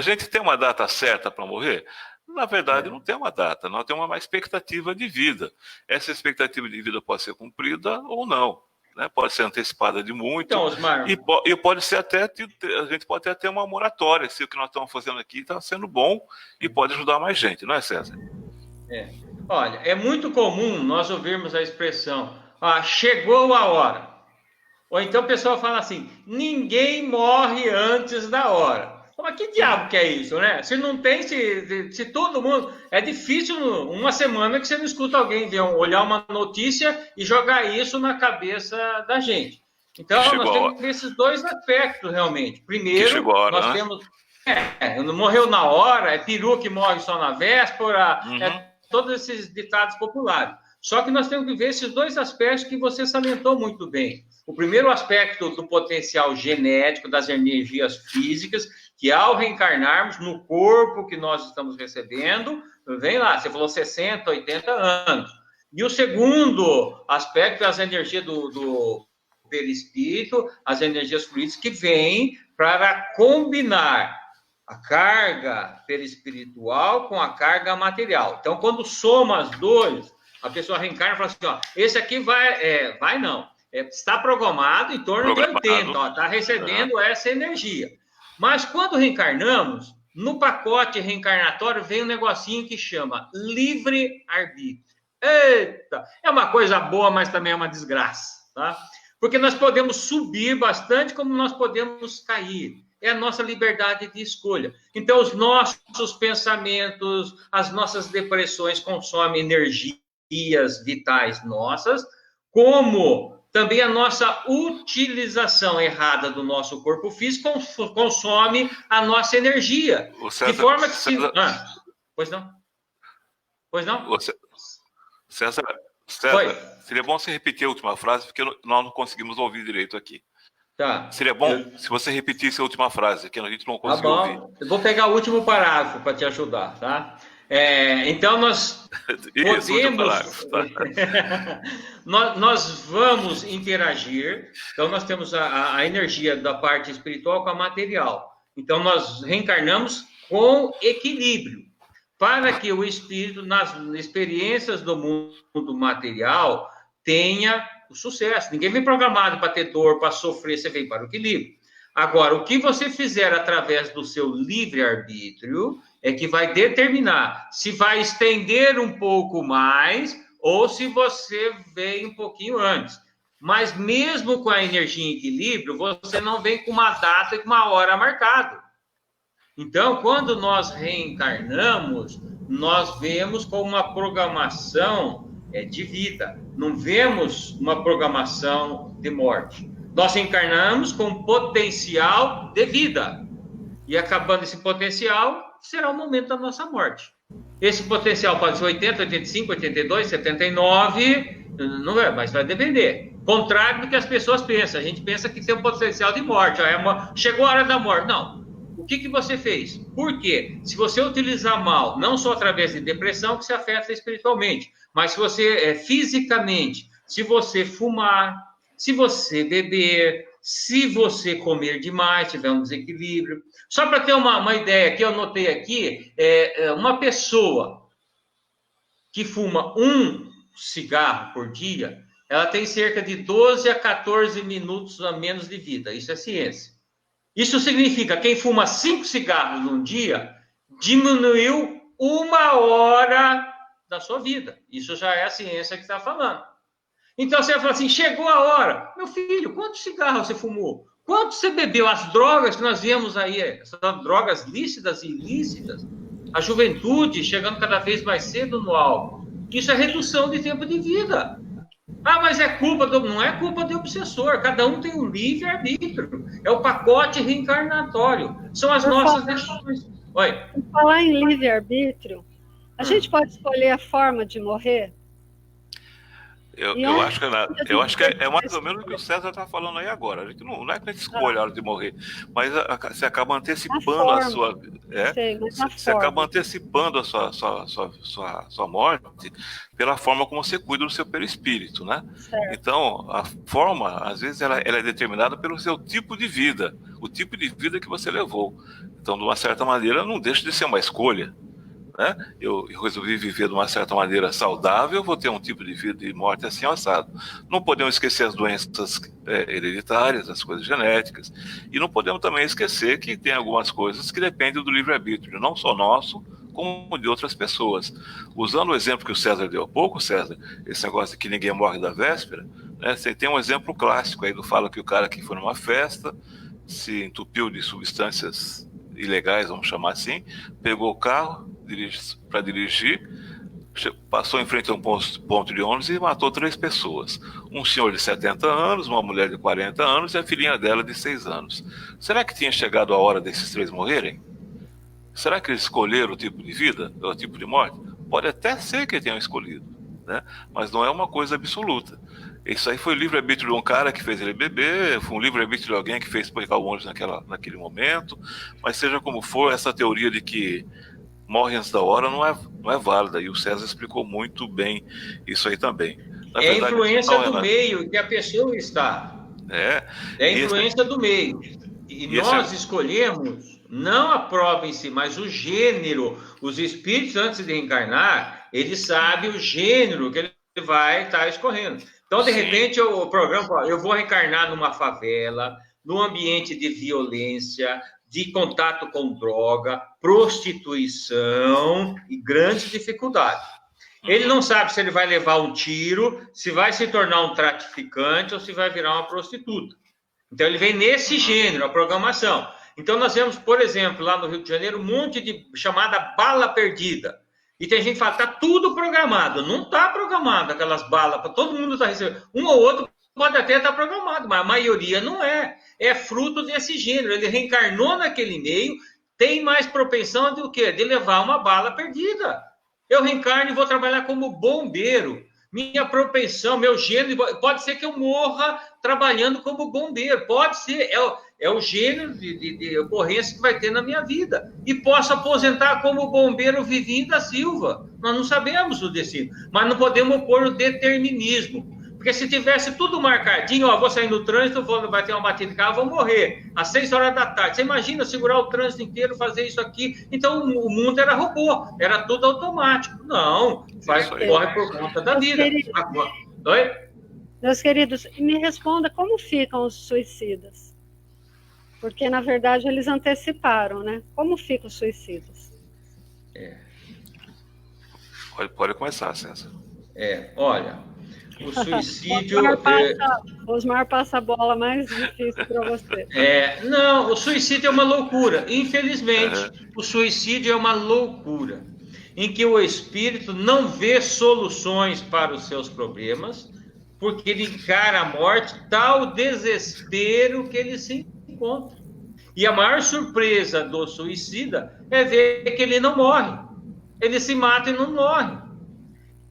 gente tem uma data certa para morrer? Na verdade, não tem uma data, nós temos uma expectativa de vida. Essa expectativa de vida pode ser cumprida ou não. Né? Pode ser antecipada de muito, então, Osmar, e pode ser até, a gente pode até ter uma moratória, se o que nós estamos fazendo aqui está sendo bom e pode ajudar mais gente, não é, César? Olha, é muito comum nós ouvirmos a expressão, chegou a hora. Ou então o pessoal fala assim, ninguém morre antes da hora. Mas que diabo que é isso, né? Se não tem, se todo mundo... É difícil uma semana que você não escuta alguém olhar uma notícia e jogar isso na cabeça da gente. Então, nós temos esses dois aspectos, realmente. Primeiro, nós temos... não morreu na hora, é peru que morre só na véspera, todos esses ditados populares. Só que nós temos que ver esses dois aspectos que você salientou muito bem. O primeiro aspecto do potencial genético, das energias físicas, que ao reencarnarmos no corpo que nós estamos recebendo, vem lá, você falou 60, 80 anos. E o segundo aspecto é as energias do perispírito, as energias fluídicas que vêm para combinar a carga perispiritual com a carga material. Então, quando soma as duas, a pessoa reencarna e fala assim, esse aqui vai não. Está programado em torno de 80, está recebendo essa energia. Mas quando reencarnamos, no pacote reencarnatório vem um negocinho que chama livre-arbítrio. Eita! É uma coisa boa, mas também é uma desgraça, tá? Porque nós podemos subir bastante, como nós podemos cair. É a nossa liberdade de escolha. Então, os nossos pensamentos, as nossas depressões consomem energias vitais nossas, como também a nossa utilização errada do nosso corpo físico consome a nossa energia. De forma que Pois não? César, seria bom você repetir a última frase, porque nós não conseguimos ouvir direito aqui. Tá. Seria bom se você repetisse a última frase, que a gente não conseguiu ouvir. Eu vou pegar o último parágrafo para te ajudar, tá? Então, nós podemos... nós vamos interagir. Então, nós temos a energia da parte espiritual com a material. Então, nós reencarnamos com equilíbrio, para que o espírito, nas experiências do mundo material, tenha o sucesso. Ninguém vem programado para ter dor, para sofrer, você vem para o equilíbrio. Agora, o que você fizer através do seu livre-arbítrio é que vai determinar se vai estender um pouco mais ou se você vem um pouquinho antes. Mas mesmo com a energia em equilíbrio, você não vem com uma data e com uma hora marcada. Então, quando nós reencarnamos, nós vemos como uma programação de vida. Não vemos uma programação de morte. Nós reencarnamos com potencial de vida. E acabando esse potencial, será o momento da nossa morte. Esse potencial pode ser 80, 85, 82, 79, não é, mas vai depender. Contrário do que as pessoas pensam. A gente pensa que tem um potencial de morte. Chegou a hora da morte. Não. O que você fez? Por quê? Se você utilizar mal, não só através de depressão, que se afeta espiritualmente, mas se você fisicamente, se você fumar, se você beber, se você comer demais, tiver um desequilíbrio. Só para ter uma ideia que eu anotei aqui, uma pessoa que fuma um cigarro por dia, ela tem cerca de 12 a 14 minutos a menos de vida. Isso é ciência. Isso significa que quem fuma 5 cigarros num dia diminuiu 1 hora da sua vida. Isso já é a ciência que está falando. Então você vai falar assim, chegou a hora. Meu filho, quantos cigarros você fumou? Quanto você bebeu? As drogas que nós vemos aí, essas drogas lícitas e ilícitas, a juventude chegando cada vez mais cedo no álcool. Isso é redução de tempo de vida. Ah, mas é culpa não é culpa do obsessor. Cada um tem um livre-arbítrio. É o pacote reencarnatório. São as nossas decisões. Oi. Por falar em livre-arbítrio, a gente pode escolher a forma de morrer? Eu acho que é mais ou menos o que o César está falando aí agora. A gente não é que a gente escolhe a hora de morrer, mas você acaba antecipando a sua. Você acaba antecipando a sua morte pela forma como você cuida do seu perispírito, né? Certo. Então, a forma, às vezes, ela é determinada pelo seu tipo de vida, o tipo de vida que você levou. Então, de uma certa maneira, não deixa de ser uma escolha. Né? Eu resolvi viver de uma certa maneira saudável, vou ter um tipo de vida de morte assim assado. Não podemos esquecer as doenças hereditárias, as coisas genéticas, e não podemos também esquecer que tem algumas coisas que dependem do livre-arbítrio, não só nosso, como de outras pessoas. Usando o exemplo que o César deu há pouco, César, esse negócio de que ninguém morre da véspera, né? Você tem um exemplo clássico aí do fala que o cara que foi numa festa se entupiu de substâncias ilegais, vamos chamar assim, pegou o carro para dirigir, passou em frente a um ponto de ônibus e matou 3 pessoas. Um senhor de 70 anos, uma mulher de 40 anos e a filhinha dela de 6 anos. Será que tinha chegado a hora desses 3 morrerem? Será que eles escolheram o tipo de vida, o tipo de morte? Pode até ser que tenham escolhido, né? Mas não é uma coisa absoluta. Isso aí foi o livre-arbítrio de um cara que fez ele beber, foi um livre-arbítrio de alguém que fez pegar o ônibus naquele momento, mas seja como for, essa teoria de que morre antes da hora não é válida, e o César explicou muito bem isso aí também. Na verdade, a influência do meio que a pessoa está. É a influência do meio. E nós escolhemos, não a prova em si, mas o gênero. Os espíritos, antes de reencarnar, eles sabem o gênero que ele vai estar escorrendo. Então, de repente, o programa, eu vou reencarnar numa favela, num ambiente de violência, de contato com droga, prostituição e grandes dificuldades. Ele não sabe se ele vai levar um tiro, se vai se tornar um traficante ou se vai virar uma prostituta. Então, ele vem nesse gênero, a programação. Então, nós vemos, por exemplo, lá no Rio de Janeiro, um monte de chamada bala perdida. E tem gente que fala, está tudo programado. Não está programado aquelas balas, todo mundo está recebendo. Um ou outro pode até estar programado, mas a maioria não é. É fruto desse gênero. Ele reencarnou naquele meio, tem mais propensão do que? De levar uma bala perdida. Eu reencarno e vou trabalhar como bombeiro. Minha propensão, meu gênero, pode ser que eu morra trabalhando como bombeiro. Pode ser, é o gênero de ocorrência que vai ter na minha vida. E posso aposentar como bombeiro Vivinho da Silva. Nós não sabemos o destino, mas não podemos pôr o determinismo. Porque se tivesse tudo marcadinho, ó, vou sair no trânsito, vai ter uma batida de carro, vou morrer às 6 horas da tarde. Você imagina segurar o trânsito inteiro, fazer isso aqui? Então o mundo era robô, era tudo automático. Não, corre por conta da vida. Oi? Meus queridos, me responda como ficam os suicidas? Porque, na verdade, eles anteciparam, né? Como ficam os suicidas? Pode começar, César. Olha... O suicídio... Osmar passa a bola mais difícil para você. Não, o suicídio é uma loucura. Infelizmente, o suicídio é uma loucura. Em que o espírito não vê soluções para os seus problemas, porque ele encara a morte, tal desespero que ele se encontra. E a maior surpresa do suicida é ver que ele não morre. Ele se mata e não morre.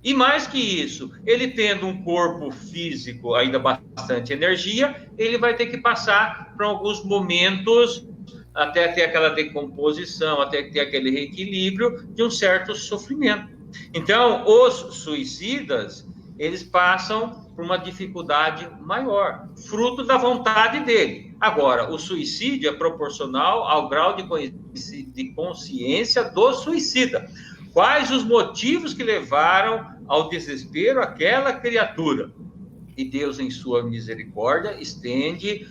E mais que isso, ele tendo um corpo físico ainda bastante energia, ele vai ter que passar por alguns momentos até ter aquela decomposição, até ter aquele reequilíbrio de um certo sofrimento. Então, os suicidas, eles passam por uma dificuldade maior, fruto da vontade dele. Agora, o suicídio é proporcional ao grau de consciência do suicida. Quais os motivos que levaram ao desespero aquela criatura? E Deus, em sua misericórdia, estende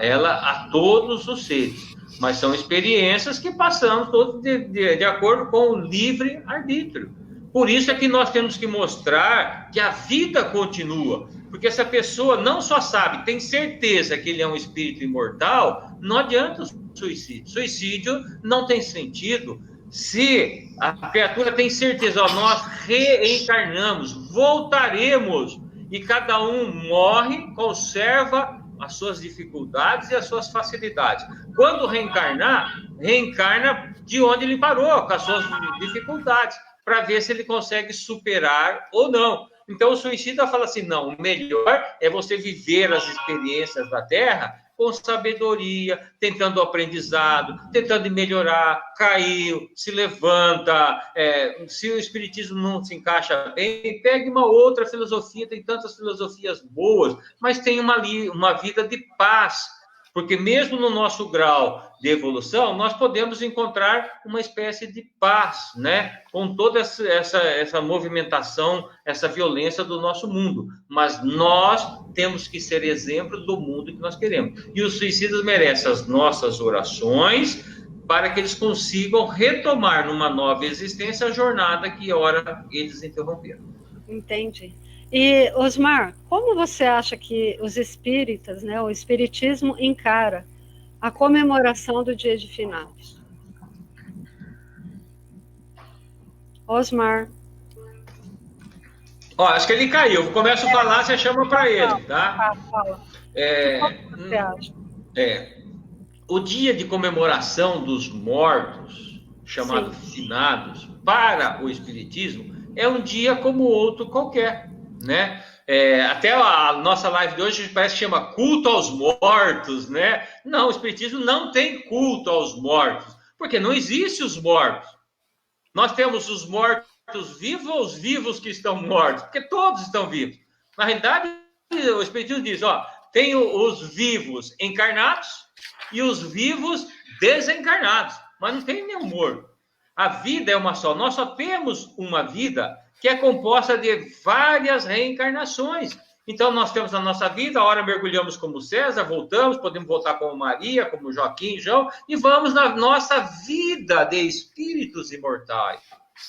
ela a todos os seres. Mas são experiências que passamos todos de acordo com o livre-arbítrio. Por isso é que nós temos que mostrar que a vida continua. Porque se a pessoa não só sabe, tem certeza que ele é um espírito imortal, não adianta o suicídio. Suicídio não tem sentido. Se a criatura tem certeza, nós reencarnamos, voltaremos, e cada um morre, conserva as suas dificuldades e as suas facilidades. Quando reencarnar, reencarna de onde ele parou, com as suas dificuldades, para ver se ele consegue superar ou não. Então o suicida fala assim, não, o melhor é você viver as experiências da Terra com sabedoria, tentando aprendizado, tentando melhorar, caiu, se levanta, se o espiritismo não se encaixa bem, pegue uma outra filosofia, tem tantas filosofias boas, mas tem uma vida de paz, porque mesmo no nosso grau de evolução, nós podemos encontrar uma espécie de paz, né? Com toda essa movimentação, essa violência do nosso mundo. Mas nós temos que ser exemplo do mundo que nós queremos. E os suicidas merecem as nossas orações para que eles consigam retomar numa nova existência a jornada que ora eles interromperam. Entendi. E, Osmar, como você acha que os espíritas, né, o espiritismo encara a comemoração do Dia de Finados? Osmar. Acho que ele caiu. Começo a falar, você chama para ele, tá? Fala. Como você acha? O dia de comemoração dos mortos, chamado finados, para o espiritismo, é um dia como outro qualquer, né? Até a nossa live de hoje parece que chama culto aos mortos, né? Não, o espiritismo não tem culto aos mortos, porque não existem os mortos. Nós temos os mortos vivos ou os vivos que estão mortos, porque todos estão vivos. Na realidade, o espiritismo diz, tem os vivos encarnados e os vivos desencarnados, mas não tem nenhum morto. A vida é uma só. Nós só temos uma vida que é composta de várias reencarnações. Então, nós temos a nossa vida, a hora mergulhamos como César, voltamos, podemos voltar como Maria, como Joaquim, João, e vamos na nossa vida de espíritos imortais.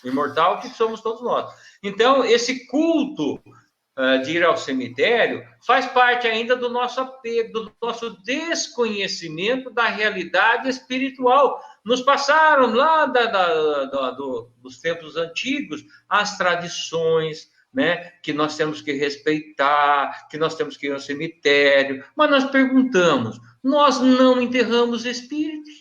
Imortal que somos todos nós. Então, esse culto de ir ao cemitério faz parte ainda do nosso apego, do nosso desconhecimento da realidade espiritual. Nos passaram lá dos tempos antigos as tradições, né, que nós temos que respeitar, que nós temos que ir ao cemitério, mas nós perguntamos, nós não enterramos espíritos?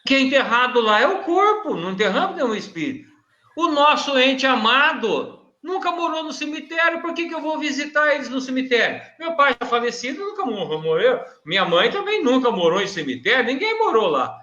O que é enterrado lá é o corpo, não enterramos nenhum espírito. O nosso ente amado nunca morou no cemitério, por que eu vou visitar eles no cemitério? Meu pai é falecido, nunca morreu. Minha mãe também nunca morou em cemitério, ninguém morou lá.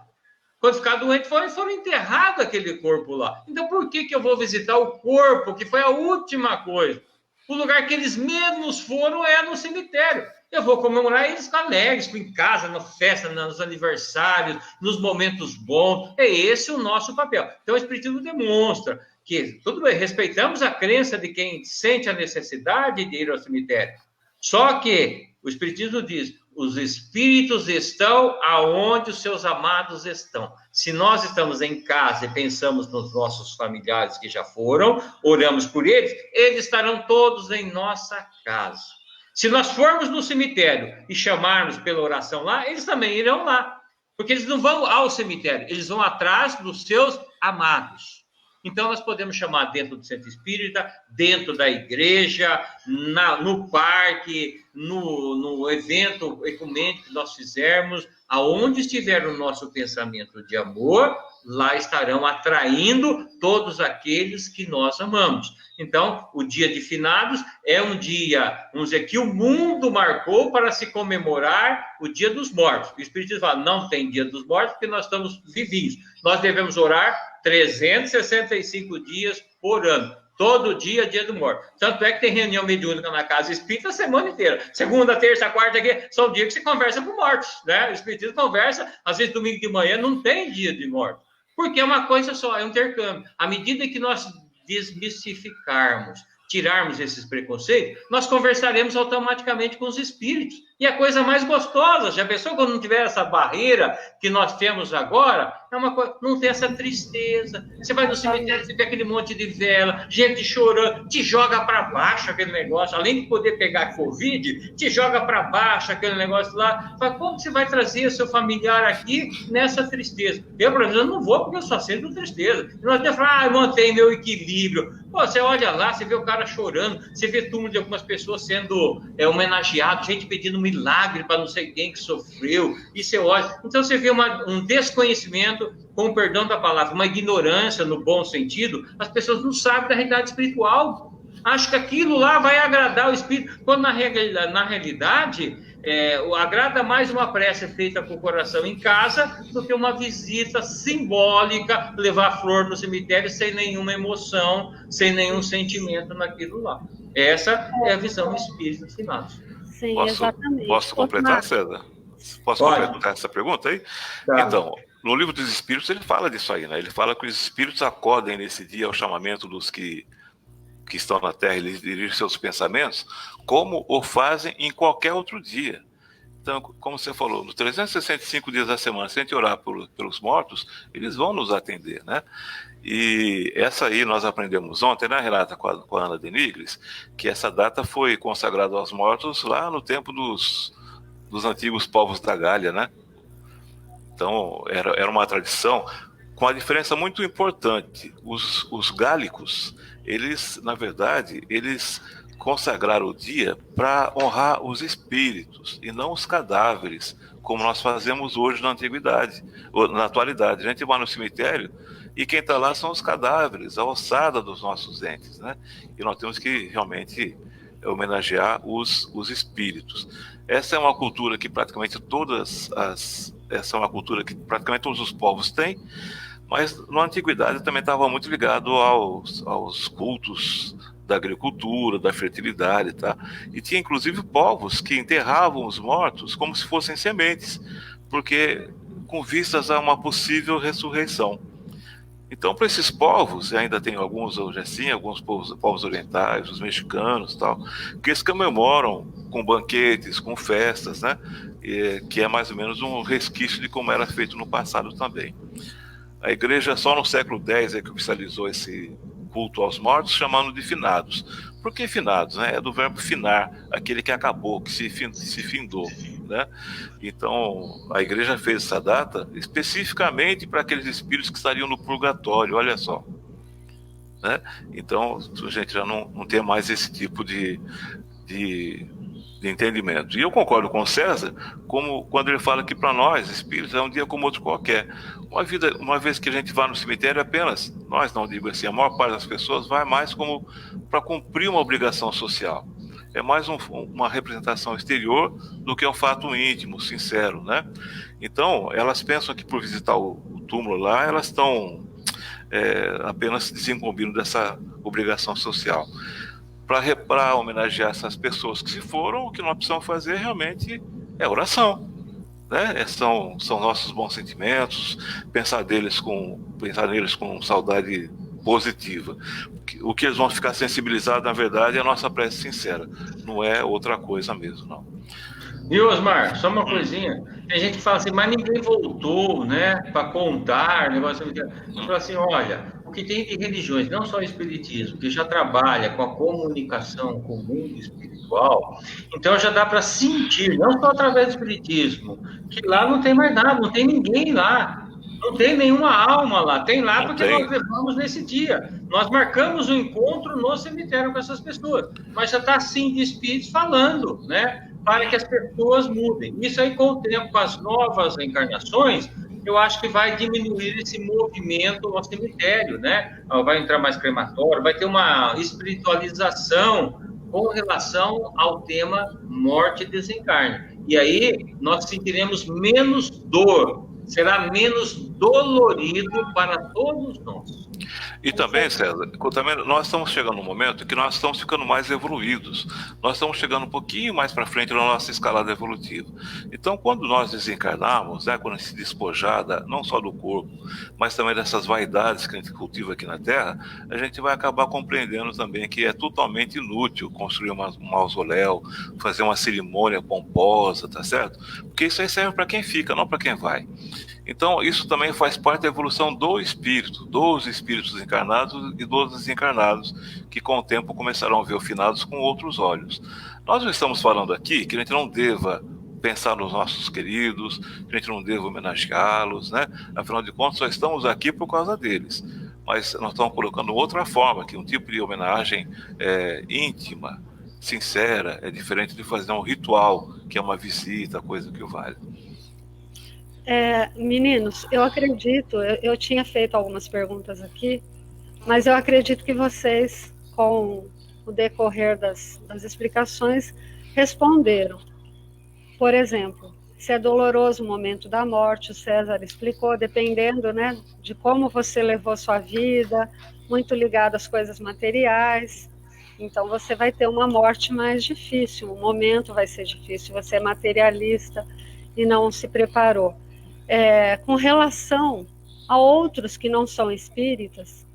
Quando ficar doente, foram enterrados aquele corpo lá. Então, por que eu vou visitar o corpo, que foi a última coisa? O lugar que eles mesmos foram é no cemitério. Eu vou comemorar eles alegres, em casa, na festa, nos aniversários, nos momentos bons. É esse o nosso papel. Então, o Espiritismo demonstra que, tudo bem, respeitamos a crença de quem sente a necessidade de ir ao cemitério. Só que o Espiritismo diz, os espíritos estão aonde os seus amados estão. Se nós estamos em casa e pensamos nos nossos familiares que já foram, oramos por eles, eles estarão todos em nossa casa. Se nós formos no cemitério e chamarmos pela oração lá, eles também irão lá. Porque eles não vão ao cemitério, eles vão atrás dos seus amados. Então, nós podemos chamar dentro do centro espírita, dentro da igreja, no parque, no evento ecumênico que nós fizermos, aonde estiver o nosso pensamento de amor, lá estarão atraindo todos aqueles que nós amamos. Então, o dia de finados é um dia, vamos dizer, que o mundo marcou para se comemorar o dia dos mortos. O Espiritismo fala, não tem dia dos mortos porque nós estamos vivinhos. Nós devemos orar 365 dias por ano. Todo dia, dia do morto. Tanto é que tem reunião mediúnica na casa espírita a semana inteira. Segunda, terça, quarta, aqui, são dias que se conversa com mortos, né? O Espiritismo conversa, às vezes domingo de manhã não tem dia de morto. Porque é uma coisa só, é um intercâmbio. À medida que nós desmistificarmos, tirarmos esses preconceitos, nós conversaremos automaticamente com os espíritos. E a coisa mais gostosa, já pensou quando não tiver essa barreira que nós temos agora? É uma coisa, não tem essa tristeza. Você vai no cemitério, você vê aquele monte de vela, gente chorando, te joga para baixo aquele negócio, além de poder pegar Covid, te joga para baixo aquele negócio lá. Fala, como você vai trazer o seu familiar aqui nessa tristeza? Eu, por exemplo, não vou porque eu só sinto tristeza. E nós temos que falar, mantém meu equilíbrio. Pô, você olha lá, você vê o cara chorando, você vê túmulo de algumas pessoas sendo homenageados, gente pedindo milagre para não sei quem que sofreu, e você olha. Então você vê um desconhecimento, com o perdão da palavra, uma ignorância no bom sentido, as pessoas não sabem da realidade espiritual. Acham que aquilo lá vai agradar o espírito, quando na realidade agrada mais uma prece feita com o coração em casa do que uma visita simbólica, levar flor no cemitério sem nenhuma emoção, sem nenhum sentimento naquilo lá. Essa é a visão espírita do finados. Sim, exatamente. Posso completar, César? Posso completar essa pergunta aí? Tá. Então, no livro dos Espíritos ele fala disso aí, né? Ele fala que os espíritos acordem nesse dia ao chamamento dos que estão na Terra e lhes dirigem seus pensamentos, como o fazem em qualquer outro dia. Então, como você falou, nos 365 dias da semana, se a gente orar pelos mortos, eles vão nos atender, né? E essa aí nós aprendemos ontem, né, Renata, com a Ana Denigres, que essa data foi consagrada aos mortos lá no tempo dos antigos povos da Gália, né? Então, era uma tradição com a diferença muito importante. Os gálicos, eles, na verdade, eles consagraram o dia para honrar os espíritos e não os cadáveres, como nós fazemos hoje na antiguidade, ou na atualidade. A gente vai no cemitério e quem está lá são os cadáveres, a ossada dos nossos entes, né? E nós temos que realmente homenagear os espíritos. Essa é uma cultura que praticamente todos os povos têm, mas na antiguidade também estava muito ligado aos cultos da agricultura, da fertilidade, tá? E tinha inclusive povos que enterravam os mortos como se fossem sementes, porque com vistas a uma possível ressurreição. Então, para esses povos, ainda tem alguns hoje assim, alguns povos orientais, os mexicanos, tal, que eles comemoram com banquetes, com festas, né? Que é mais ou menos um resquício de como era feito no passado também. A igreja só no século X é que oficializou esse culto aos mortos, chamando de finados. Por que finados? Né? É do verbo finar, aquele que acabou, que se findou. Né? Então, a igreja fez essa data especificamente para aqueles espíritos que estariam no purgatório, olha só. Né? Então, a gente já não tem mais esse tipo de entendimento. E eu concordo com o César, quando ele fala que para nós, espíritos, é um dia como outro qualquer. Uma vez que a gente vai no cemitério, apenas, nós não digo assim, a maior parte das pessoas vai mais como para cumprir uma obrigação social. É mais uma representação exterior do que um fato íntimo, sincero, né? Então, elas pensam que por visitar o túmulo lá, elas estão apenas se desincumbindo dessa obrigação social. Para homenagear essas pessoas que se foram, o que nós precisamos fazer realmente é oração, né? São nossos bons sentimentos, pensar neles com saudade positiva. O que eles vão ficar sensibilizados, na verdade, é a nossa prece sincera, não é outra coisa mesmo, não. E Osmar, só uma coisinha, tem gente que fala assim, mas ninguém voltou, né, para contar, negócio. Eu falo assim, olha, o que tem de religiões, não só o espiritismo, que já trabalha com a comunicação com o mundo espiritual, então já dá para sentir, não só através do espiritismo, que lá não tem mais nada, não tem ninguém lá. Não tem nenhuma alma lá. Tem lá porque nós levamos nesse dia. Nós marcamos o encontro no cemitério com essas pessoas. Mas já está, sim, de espíritos falando, né? Para que as pessoas mudem. Isso aí, com o tempo, com as novas encarnações, eu acho que vai diminuir esse movimento no cemitério, né? Vai entrar mais crematório, vai ter uma espiritualização com relação ao tema morte e desencarne. E aí nós sentiremos menos dor, será menos dolorido para todos nós. E também, César, nós estamos chegando num momento que nós estamos ficando mais evoluídos. Nós estamos chegando um pouquinho mais para frente na nossa escalada evolutiva. Então, quando nós desencarnarmos, né, quando a gente se despojar não só do corpo, mas também dessas vaidades que a gente cultiva aqui na Terra, a gente vai acabar compreendendo também que é totalmente inútil construir um mausoléu, fazer uma cerimônia pomposa, tá certo? Porque isso aí serve para quem fica, não para quem vai. Então, isso também faz parte da evolução do espírito, dos espíritos encarnados e dos desencarnados, que com o tempo começarão a ver os finados com outros olhos. Nós não estamos falando aqui que a gente não deva pensar nos nossos queridos, que a gente não deva homenageá-los, né? Afinal de contas, só estamos aqui por causa deles. Mas nós estamos colocando outra forma, que um tipo de homenagem íntima, sincera, é diferente de fazer um ritual, que é uma visita, coisa que o vale. Meninos, eu acredito, eu tinha feito algumas perguntas aqui, mas eu acredito que vocês, com o decorrer das explicações, responderam. Por exemplo, se é doloroso o momento da morte, o César explicou, dependendo, né, de como você levou sua vida, muito ligado às coisas materiais, então você vai ter uma morte mais difícil, o momento vai ser difícil, você é materialista e não se preparou. Com relação a outros que não são espíritas,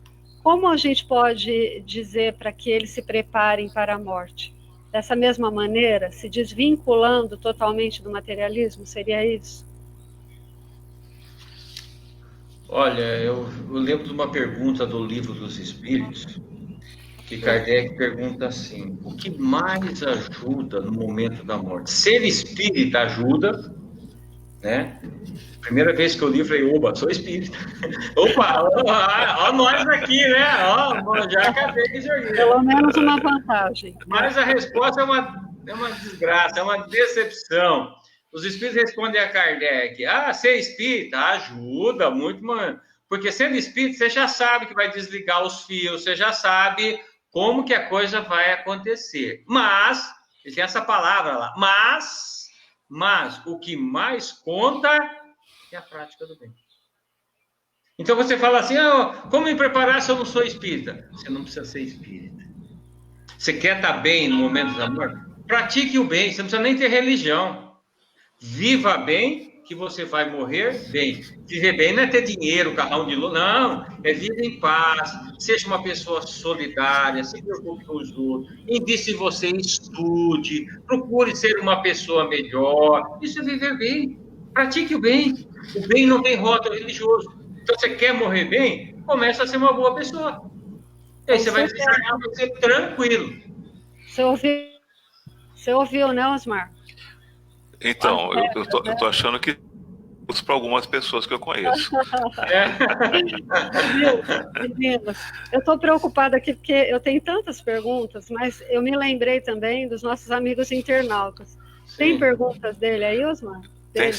como a gente pode dizer para que eles se preparem para a morte? Dessa mesma maneira, se desvinculando totalmente do materialismo, seria isso? Olha, eu lembro de uma pergunta do Livro dos Espíritos, que Kardec pergunta assim: o que mais ajuda no momento da morte? Ser espírita ajuda, né? Primeira vez que eu li, eu falei, opa, sou espírita. Opa, ó nós aqui, né? Ó, já acabei de jogar. Pelo menos uma vantagem. Mas a resposta é uma desgraça, é uma decepção. Os espíritos respondem a Kardec: ser espírita ajuda muito, mano. Porque sendo espírita, você já sabe que vai desligar os fios, você já sabe como que a coisa vai acontecer. Mas, tem essa palavra lá, mas o que mais conta é a prática do bem. Então você fala assim, como me preparar se eu não sou espírita? Você não precisa ser espírita. Você quer estar bem no momento da morte? Pratique o bem, você não precisa nem ter religião. Viva bem, que você vai morrer bem. Viver bem não é ter dinheiro, carrão de luz, não. É viver em paz, seja uma pessoa solidária, se preocupe com os outros, invista em você, estude, procure ser uma pessoa melhor. Isso é viver bem. Pratique o bem. O bem não tem rótulo religioso. Então, você quer morrer bem? Começa a ser uma boa pessoa. E aí você vai desencarnar, vai ser tranquilo. Você ouviu, né, Osmar? Então, eu tô achando que para algumas pessoas que eu conheço. Meninos, eu estou preocupada aqui porque eu tenho tantas perguntas, mas eu me lembrei também dos nossos amigos internautas. Sim. Tem perguntas dele aí, Osmar? Tem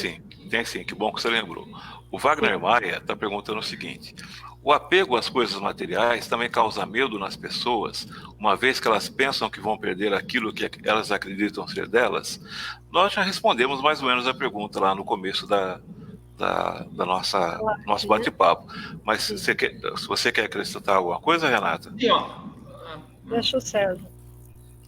sim, que bom que você lembrou. O Wagner Maia está perguntando o seguinte: o apego às coisas materiais também causa medo nas pessoas, uma vez que elas pensam que vão perder aquilo que elas acreditam ser delas? Nós já respondemos mais ou menos a pergunta lá no começo da nosso bate-papo. Mas se você quer acrescentar alguma coisa, Renata? Sim, Deixa o César.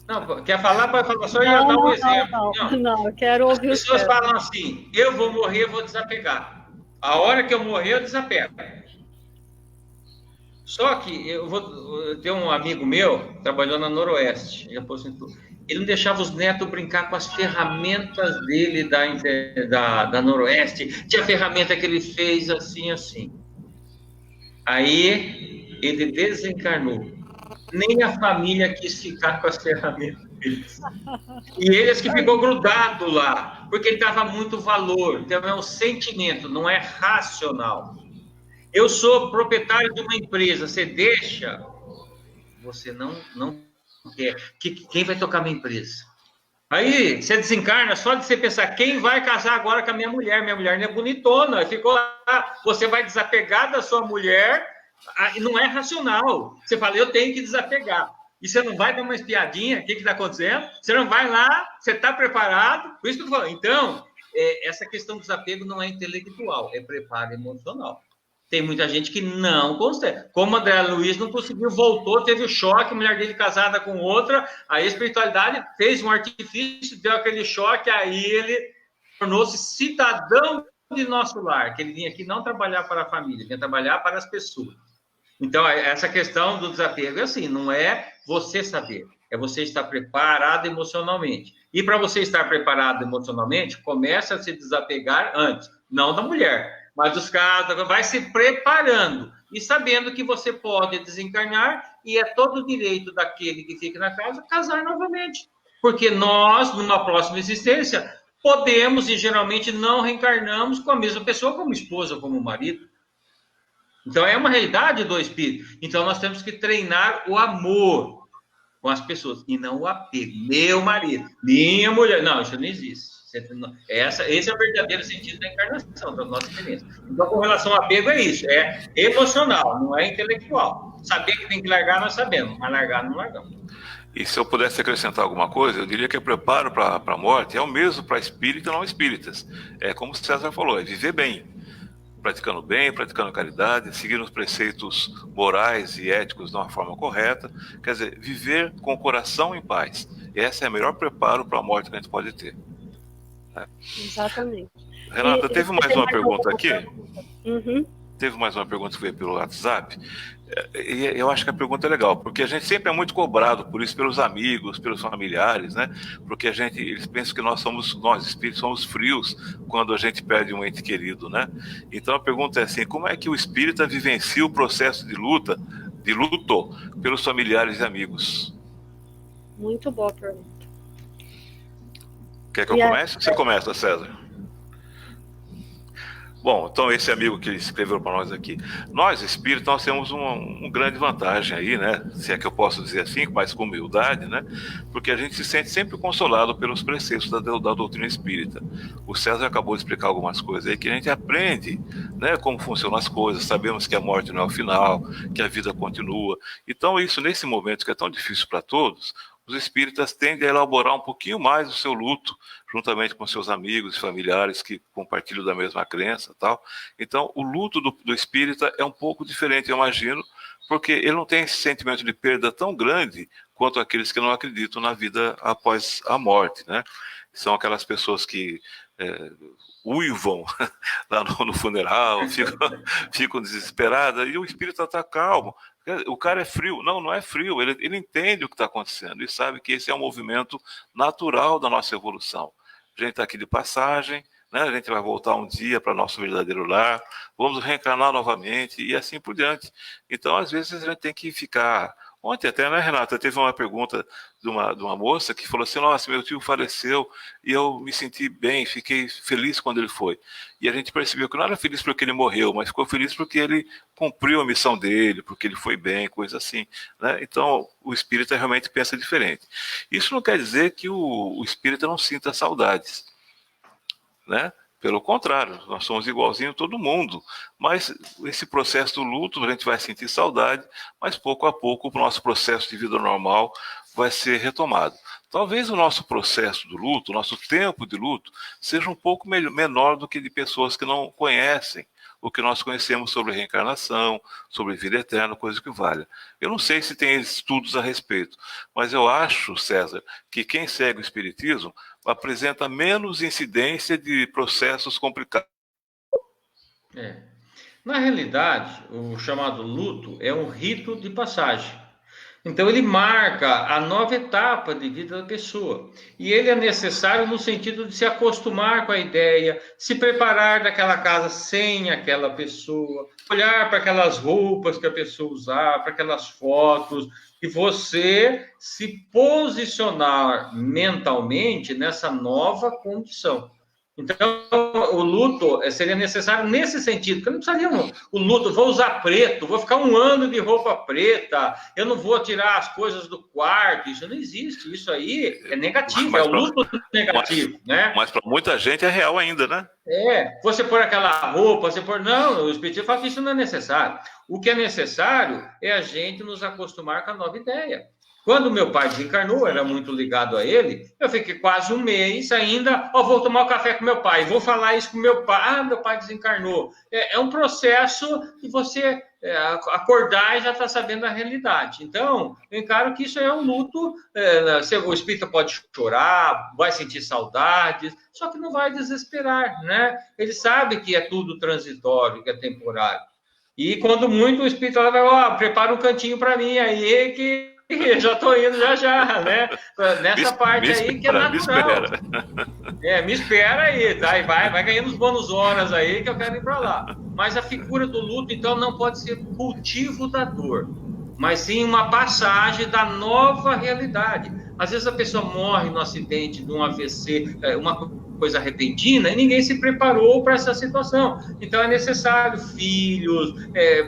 Não, quer falar? Pode falar, só ia dar um exemplo. Não, eu quero ouvir as pessoas falam assim, eu vou morrer, eu vou desapegar. A hora que eu morrer, eu desapego. Só que eu ter um amigo meu, trabalhou na Noroeste, ele aposentou. Ele não deixava os netos brincar com as ferramentas dele da Noroeste. Tinha ferramenta que ele fez assim. Aí, ele desencarnou. Nem a família quis ficar com as ferramentas deles. E eles que ficou grudado lá, porque ele dava muito valor. Então é um sentimento, não é racional. eu sou proprietário de uma empresa, você deixa, você não quer. Quem vai tocar minha empresa? Aí você desencarna só de você pensar, quem vai casar agora com a minha mulher? Minha mulher não é bonitona, ficou lá. Você vai desapegar da sua mulher, não é racional. Você fala, eu tenho que desapegar. E você não vai dar uma espiadinha, o que está acontecendo? Você não vai lá, você está preparado? Por isso que eu estou falando. Então, essa questão do desapego não é intelectual, é preparo emocional. Tem muita gente que não consegue. Como o André Luiz não conseguiu, voltou, teve o choque, a mulher dele casada com outra, a espiritualidade fez um artifício, deu aquele choque, aí ele tornou-se cidadão de nosso lar, que ele vinha aqui não trabalhar para a família, vinha trabalhar para as pessoas. Então, essa questão do desapego é assim, não é você saber, é você estar preparado emocionalmente. E para você estar preparado emocionalmente, começa a se desapegar antes, não da mulher, mas dos casos, vai se preparando e sabendo que você pode desencarnar e é todo o direito daquele que fica na casa casar novamente. Porque nós, numa próxima existência, podemos e geralmente não reencarnamos com a mesma pessoa como esposa ou como marido. Então, é uma realidade do espírito. Então, nós temos que treinar o amor com as pessoas e não o apego. Meu marido, minha mulher. Não, isso não existe. Esse é o verdadeiro sentido da encarnação, da nossa experiência. Então, com relação ao apego, é isso. É emocional, não é intelectual. Saber que tem que largar, nós sabemos. Mas largar, não largamos. E se eu pudesse acrescentar alguma coisa, eu diria que o preparo para a morte é o mesmo para espírita e não espíritas. É como o César falou, é viver bem. Praticando bem, praticando caridade, seguindo os preceitos morais e éticos de uma forma correta, quer dizer, viver com o coração em paz. Esse é o melhor preparo para a morte que a gente pode ter. Exatamente. Renata, teve mais uma pergunta aqui? Uhum. Teve mais uma pergunta que veio pelo WhatsApp. E eu acho que a pergunta é legal, porque a gente sempre é muito cobrado por isso, pelos amigos, pelos familiares, né? Porque eles pensam que nós espíritos somos frios quando a gente perde um ente querido, né? Então a pergunta é assim, como é que o espírita vivencia o processo de luto pelos familiares e amigos? Muito boa pergunta. Quer que eu comece? Você começa, César. Bom, então esse amigo que escreveu para nós aqui. Nós, espíritos, nós temos uma grande vantagem aí, né? Se é que eu posso dizer assim, mas com humildade, né? Porque a gente se sente sempre consolado pelos preceitos da doutrina espírita. O César acabou de explicar algumas coisas aí que a gente aprende, né? Como funcionam as coisas, sabemos que a morte não é o final, que a vida continua. Então isso, nesse momento que é tão difícil para todos, os espíritas tendem a elaborar um pouquinho mais o seu luto, juntamente com seus amigos e familiares que compartilham da mesma crença e tal. Então, o luto do espírita é um pouco diferente, eu imagino, porque ele não tem esse sentimento de perda tão grande quanto aqueles que não acreditam na vida após a morte, né? São aquelas pessoas que uivam lá no funeral, ficam desesperadas, e o espírito está calmo. O cara é frio. Não é frio. Ele entende o que está acontecendo e sabe que esse é um movimento natural da nossa evolução. A gente está aqui de passagem, né? A gente vai voltar um dia para nosso verdadeiro lar, vamos reencarnar novamente e assim por diante. Então, às vezes, a gente tem que ficar... Ontem até, né, Renata, teve uma pergunta de uma moça que falou assim, nossa, meu tio faleceu e eu me senti bem, fiquei feliz quando ele foi. E a gente percebeu que não era feliz porque ele morreu, mas ficou feliz porque ele cumpriu a missão dele, porque ele foi bem, coisa assim, né? Então, o espírita realmente pensa diferente. Isso não quer dizer que o espírita não sinta saudades, né? Pelo contrário, nós somos igualzinho a todo mundo, mas esse processo do luto a gente vai sentir saudade, mas pouco a pouco o nosso processo de vida normal vai ser retomado. Talvez o nosso processo do luto, o nosso tempo de luto, seja um pouco menor do que de pessoas que não conhecem o que nós conhecemos sobre reencarnação, sobre vida eterna, coisa que valha. Eu não sei se tem estudos a respeito, mas eu acho, César, que quem segue o espiritismo apresenta menos incidência de processos complicados. Na realidade, o chamado luto é um rito de passagem. Então, ele marca a nova etapa de vida da pessoa. E ele é necessário no sentido de se acostumar com a ideia, se preparar daquela casa sem aquela pessoa, olhar para aquelas roupas que a pessoa usava, para aquelas fotos, e você se posicionar mentalmente nessa nova condição. Então, o luto seria necessário nesse sentido, porque eu não precisaria o luto, vou usar preto, vou ficar 1 ano de roupa preta, eu não vou tirar as coisas do quarto, isso não existe, isso aí é negativo, é o luto negativo, né? Mas para muita gente é real ainda, né? Você pôr aquela roupa, Não, o Espiritismo fala que isso não é necessário. O que é necessário é a gente nos acostumar com a nova ideia. Quando meu pai desencarnou, eu era muito ligado a ele, eu fiquei quase 1 mês ainda, vou tomar um café com meu pai, vou falar isso com meu pai, meu pai desencarnou. É um processo de você acordar e já está sabendo a realidade. Então, eu encaro que isso é um luto, o espírita pode chorar, vai sentir saudades, só que não vai desesperar, né? Ele sabe que é tudo transitório, que é temporário. E quando muito o espírita vai, prepara um cantinho para mim aí, que já estou indo já, né? Nessa parte aí que é natural. Me espera aí, tá? E vai ganhando os bônus horas aí que eu quero ir para lá. Mas a figura do luto, então, não pode ser cultivo da dor, mas sim uma passagem da nova realidade. Às vezes a pessoa morre no acidente de um AVC, uma coisa repentina, e ninguém se preparou para essa situação. Então é necessário filhos,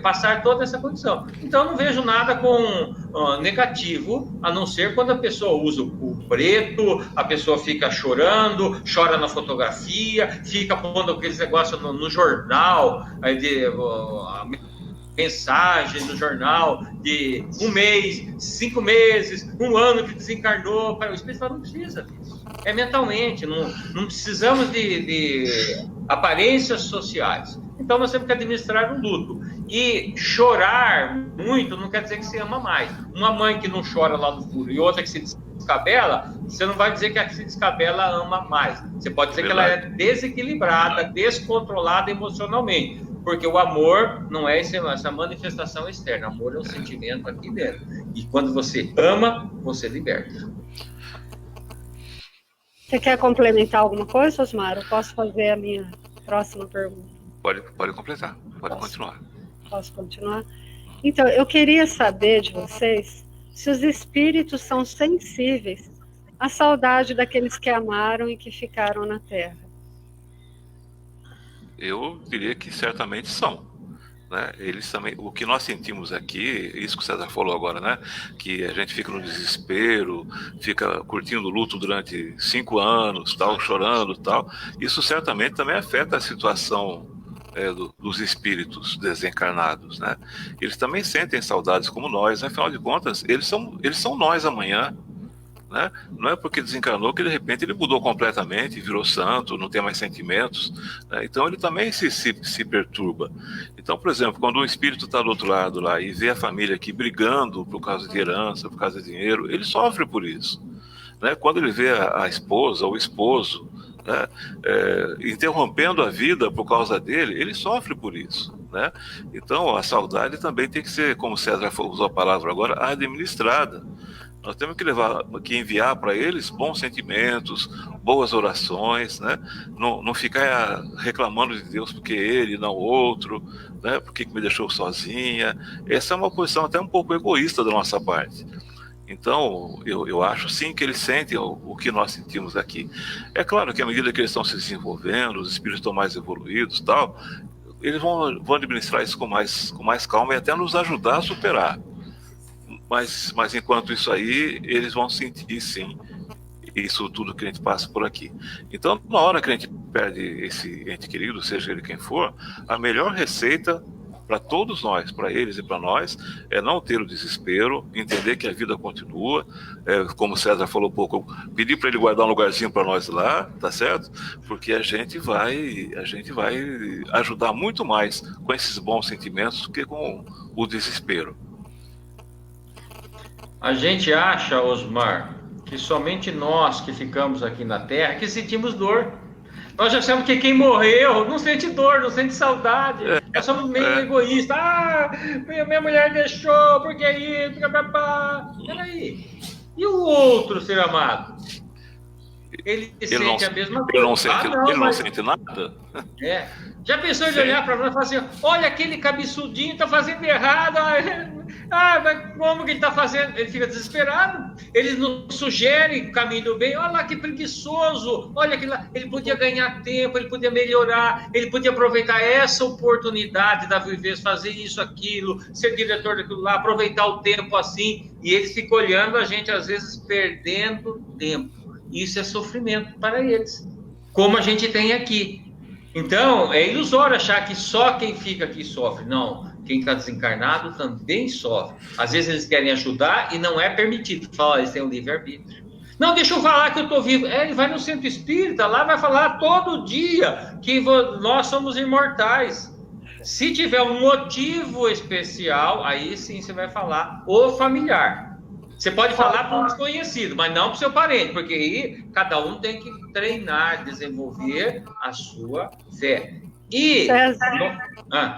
passar toda essa condição. Então eu não vejo nada com negativo, a não ser quando a pessoa usa o preto, a pessoa fica chorando, chora na fotografia, fica pondo aqueles negócios no jornal, mensagem no jornal de 1 mês, 5 meses, 1 ano que desencarnou. O espírito fala, não precisa disso. É mentalmente, não precisamos de aparências sociais. Então nós temos que administrar o luto. E chorar muito não quer dizer que se ama mais. Uma mãe que não chora lá no furo e outra que se descabela, você não vai dizer que a que se descabela ama mais. Você pode dizer que ela é desequilibrada, descontrolada emocionalmente. Porque o amor não é essa manifestação externa. O amor é um sentimento aqui dentro. E quando você ama, você liberta. Você quer complementar alguma coisa, Osmar? Eu posso fazer a minha próxima pergunta? Pode completar. Continuar. Posso continuar? Então, eu queria saber de vocês se os espíritos são sensíveis à saudade daqueles que amaram e que ficaram na Terra. Eu diria que certamente são, né? Eles também, o que nós sentimos aqui, isso que o César falou agora, né? Que a gente fica no desespero, fica curtindo o luto durante 5 anos, tal, chorando, tal. Isso certamente também afeta a situação dos espíritos desencarnados, né? Eles também sentem saudades como nós, né? Afinal de contas, eles são nós amanhã. Né? Não é porque desencarnou que de repente ele mudou completamente, virou santo, não tem mais sentimentos, né? Então ele também se perturba. Então, por exemplo, quando o espírito está do outro lado lá e vê a família aqui brigando por causa de herança, por causa de dinheiro, ele sofre por isso, né? Quando ele vê a esposa ou o esposo, né, interrompendo a vida por causa dele, ele sofre por isso, né? Então a saudade também tem que ser, como o César usou a palavra agora, administrada. Nós temos que enviar para eles bons sentimentos, boas orações, né? Não ficar reclamando de Deus porque ele, não outro, né? Porque me deixou sozinha. Essa é uma posição até um pouco egoísta da nossa parte. Então, eu acho sim que eles sentem o que nós sentimos aqui. É claro que à medida que eles estão se desenvolvendo, os espíritos estão mais evoluídos, tal, eles vão administrar isso com mais calma e até nos ajudar a superar. Mas enquanto isso aí, eles vão sentir, sim, isso tudo que a gente passa por aqui. Então, na hora que a gente perde esse ente querido, seja ele quem for, a melhor receita para todos nós, para eles e para nós, é não ter o desespero, entender que a vida continua, como o César falou um pouco, pedir para ele guardar um lugarzinho para nós lá, tá certo? Porque a gente vai ajudar muito mais com esses bons sentimentos do que com o desespero. A gente acha, Osmar, que somente nós que ficamos aqui na Terra que sentimos dor. Nós achamos que quem morreu não sente dor, não sente saudade. Nós somos meio egoístas. Minha mulher deixou, porque aí, peraí. E o outro ser amado? Ele sente a mesma coisa. Ele não sente nada? Já pensou em olhar para nós e falar assim, olha aquele cabeçudinho, tá fazendo errado. Mas como que ele está fazendo? Ele fica desesperado. Ele não sugere o caminho do bem. Olha lá que preguiçoso. Olha que lá. Ele podia ganhar tempo, ele podia melhorar, ele podia aproveitar essa oportunidade da vivez, fazer isso, aquilo, ser diretor daquilo lá, aproveitar o tempo assim. E eles ficam olhando a gente, às vezes, perdendo tempo. Isso é sofrimento para eles. Como a gente tem aqui. Então, é ilusório achar que só quem fica aqui sofre. Não, quem está desencarnado também sofre. Às vezes eles querem ajudar e não é permitido. Fala, eles têm um livre-arbítrio. Não, deixa eu falar que eu estou vivo. Ele vai no centro espírita, lá vai falar todo dia que nós somos imortais. Se tiver um motivo especial, aí sim você vai falar o familiar. Você pode falar para um desconhecido, mas não para o seu parente, porque aí cada um tem que treinar, desenvolver a sua fé. E... César,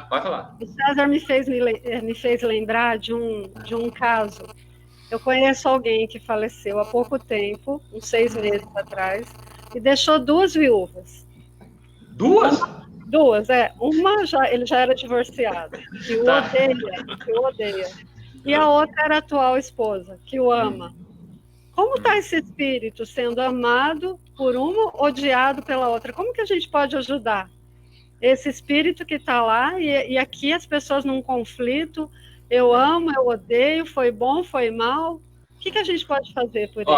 pode falar. O César me fez lembrar de um caso. Eu conheço alguém que faleceu há pouco tempo, uns 6 meses atrás, e deixou 2 viúvas. 2? 2, Uma, ele já era divorciado, que o odeia. E a outra era a atual esposa, que o ama. Como está esse espírito sendo amado por uma, odiado pela outra? Como que a gente pode ajudar esse espírito que está lá e aqui as pessoas num conflito? Eu amo, eu odeio, foi bom, foi mal. O que a gente pode fazer por ele?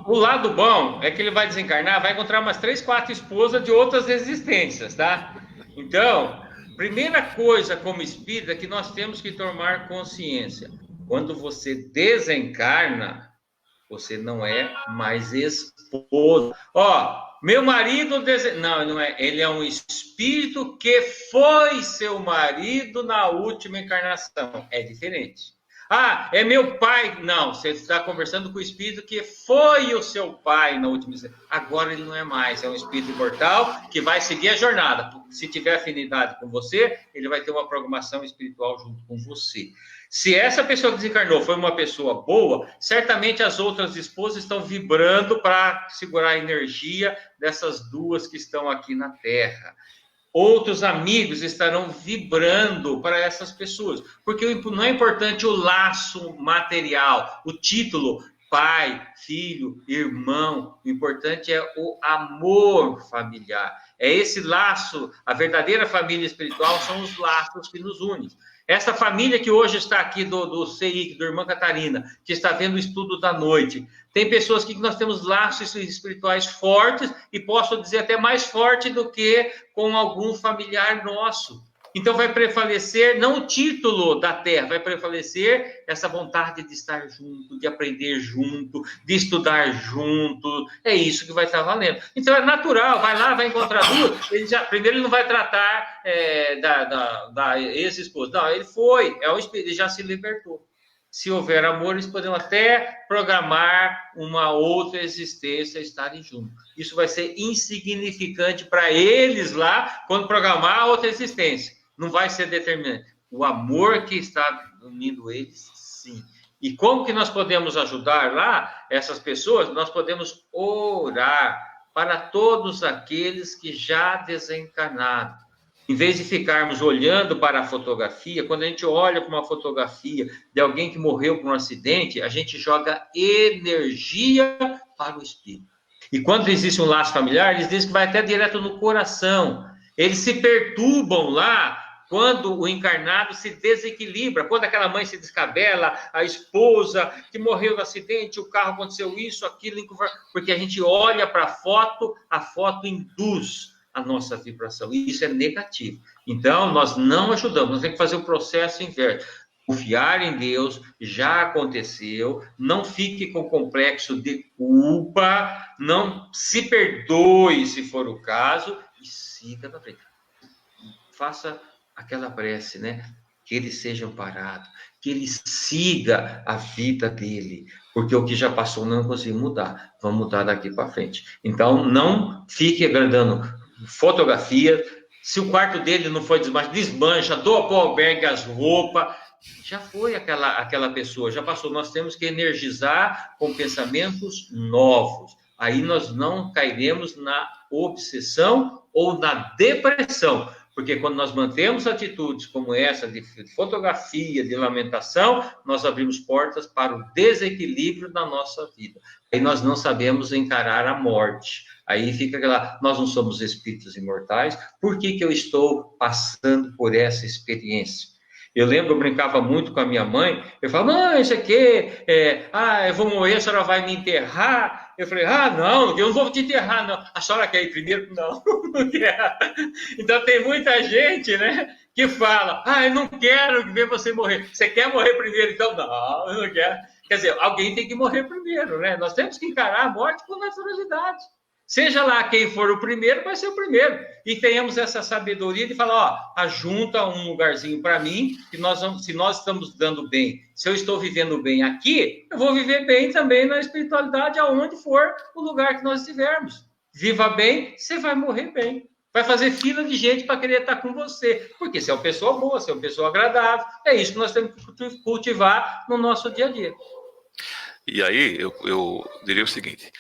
O lado bom é que ele vai desencarnar, vai encontrar umas 3, 4 esposas de outras existências, tá? Então, primeira coisa como espírita que nós temos que tomar consciência. Quando você desencarna, você não é mais esposa. Meu marido... Não é. Ele é um espírito que foi seu marido na última encarnação. É diferente. É meu pai. Não, você está conversando com o espírito que foi o seu pai na última encarnação. Agora ele não é mais. É um espírito imortal que vai seguir a jornada. Se tiver afinidade com você, ele vai ter uma programação espiritual junto com você. Se essa pessoa que desencarnou foi uma pessoa boa, certamente as outras esposas estão vibrando para segurar a energia dessas 2 que estão aqui na Terra. Outros amigos estarão vibrando para essas pessoas, porque não é importante o laço material, o título, pai, filho, irmão, o importante é o amor familiar. É esse laço, a verdadeira família espiritual são os laços que nos unem. Essa família que hoje está aqui do CI, do Irmã Catarina, que está vendo o estudo da noite, tem pessoas que nós temos laços espirituais fortes e posso dizer até mais forte do que com algum familiar nosso. Então vai prevalecer, não o título da terra, vai prevalecer essa vontade de estar junto, de aprender junto, de estudar junto. É isso que vai estar valendo. Então é natural, vai lá, vai encontrar 2. Primeiro ele não vai tratar da ex-esposa. Não, ele foi, é o espírito, ele já se libertou. Se houver amor, eles podem até programar uma outra existência, estarem juntos. Isso vai ser insignificante para eles lá, quando programar outra existência. Não vai ser determinante. O amor que está unindo eles, sim. E como que nós podemos ajudar lá essas pessoas? Nós podemos orar para todos aqueles que já desencarnaram. Em vez de ficarmos olhando para a fotografia, quando a gente olha para uma fotografia de alguém que morreu por um acidente, a gente joga energia para o espírito. E quando existe um laço familiar, eles dizem que vai até direto no coração. Eles se perturbam lá quando o encarnado se desequilibra, quando aquela mãe se descabela, a esposa que morreu no acidente, o carro aconteceu isso, aquilo, porque a gente olha para a foto induz a nossa vibração, e isso é negativo. Então, nós não ajudamos, nós temos que fazer o processo inverso. Confiar em Deus, já aconteceu, não fique com complexo de culpa, não se perdoe se for o caso, e siga na frente. Faça aquela prece, né? Que ele seja amparado, que ele siga a vida dele, porque o que já passou não conseguiu mudar, vamos mudar daqui para frente. Então, não fique agradando fotografia, se o quarto dele não foi desmancha, doa para o albergue as roupas, já foi aquela pessoa, já passou, nós temos que energizar com pensamentos novos, aí nós não cairemos na obsessão ou na depressão, Porque quando nós mantemos atitudes como essa de fotografia, de lamentação, nós abrimos portas para o desequilíbrio da nossa vida. Aí nós não sabemos encarar a morte. Aí fica aquela, nós não somos espíritos imortais, por que eu estou passando por essa experiência? Eu lembro, eu brincava muito com a minha mãe, eu falava, mãe, isso aqui, eu vou morrer, a senhora vai me enterrar? Eu falei, não, eu não vou te enterrar, não. A senhora quer ir primeiro? Não, não quero. Então tem muita gente, né, que fala, eu não quero ver você morrer. Você quer morrer primeiro? Então, não, eu não quero. Quer dizer, alguém tem que morrer primeiro, né? Nós temos que encarar a morte com naturalidade. Seja lá quem for o primeiro, vai ser o primeiro. E tenhamos essa sabedoria de falar, ajunta um lugarzinho para mim, que se nós estamos dando bem, se eu estou vivendo bem aqui, eu vou viver bem também na espiritualidade, aonde for o lugar que nós estivermos. Viva bem, você vai morrer bem. Vai fazer fila de gente para querer estar com você. Porque você é uma pessoa boa, você é uma pessoa agradável. É isso que nós temos que cultivar no nosso dia a dia. E aí, eu diria o seguinte...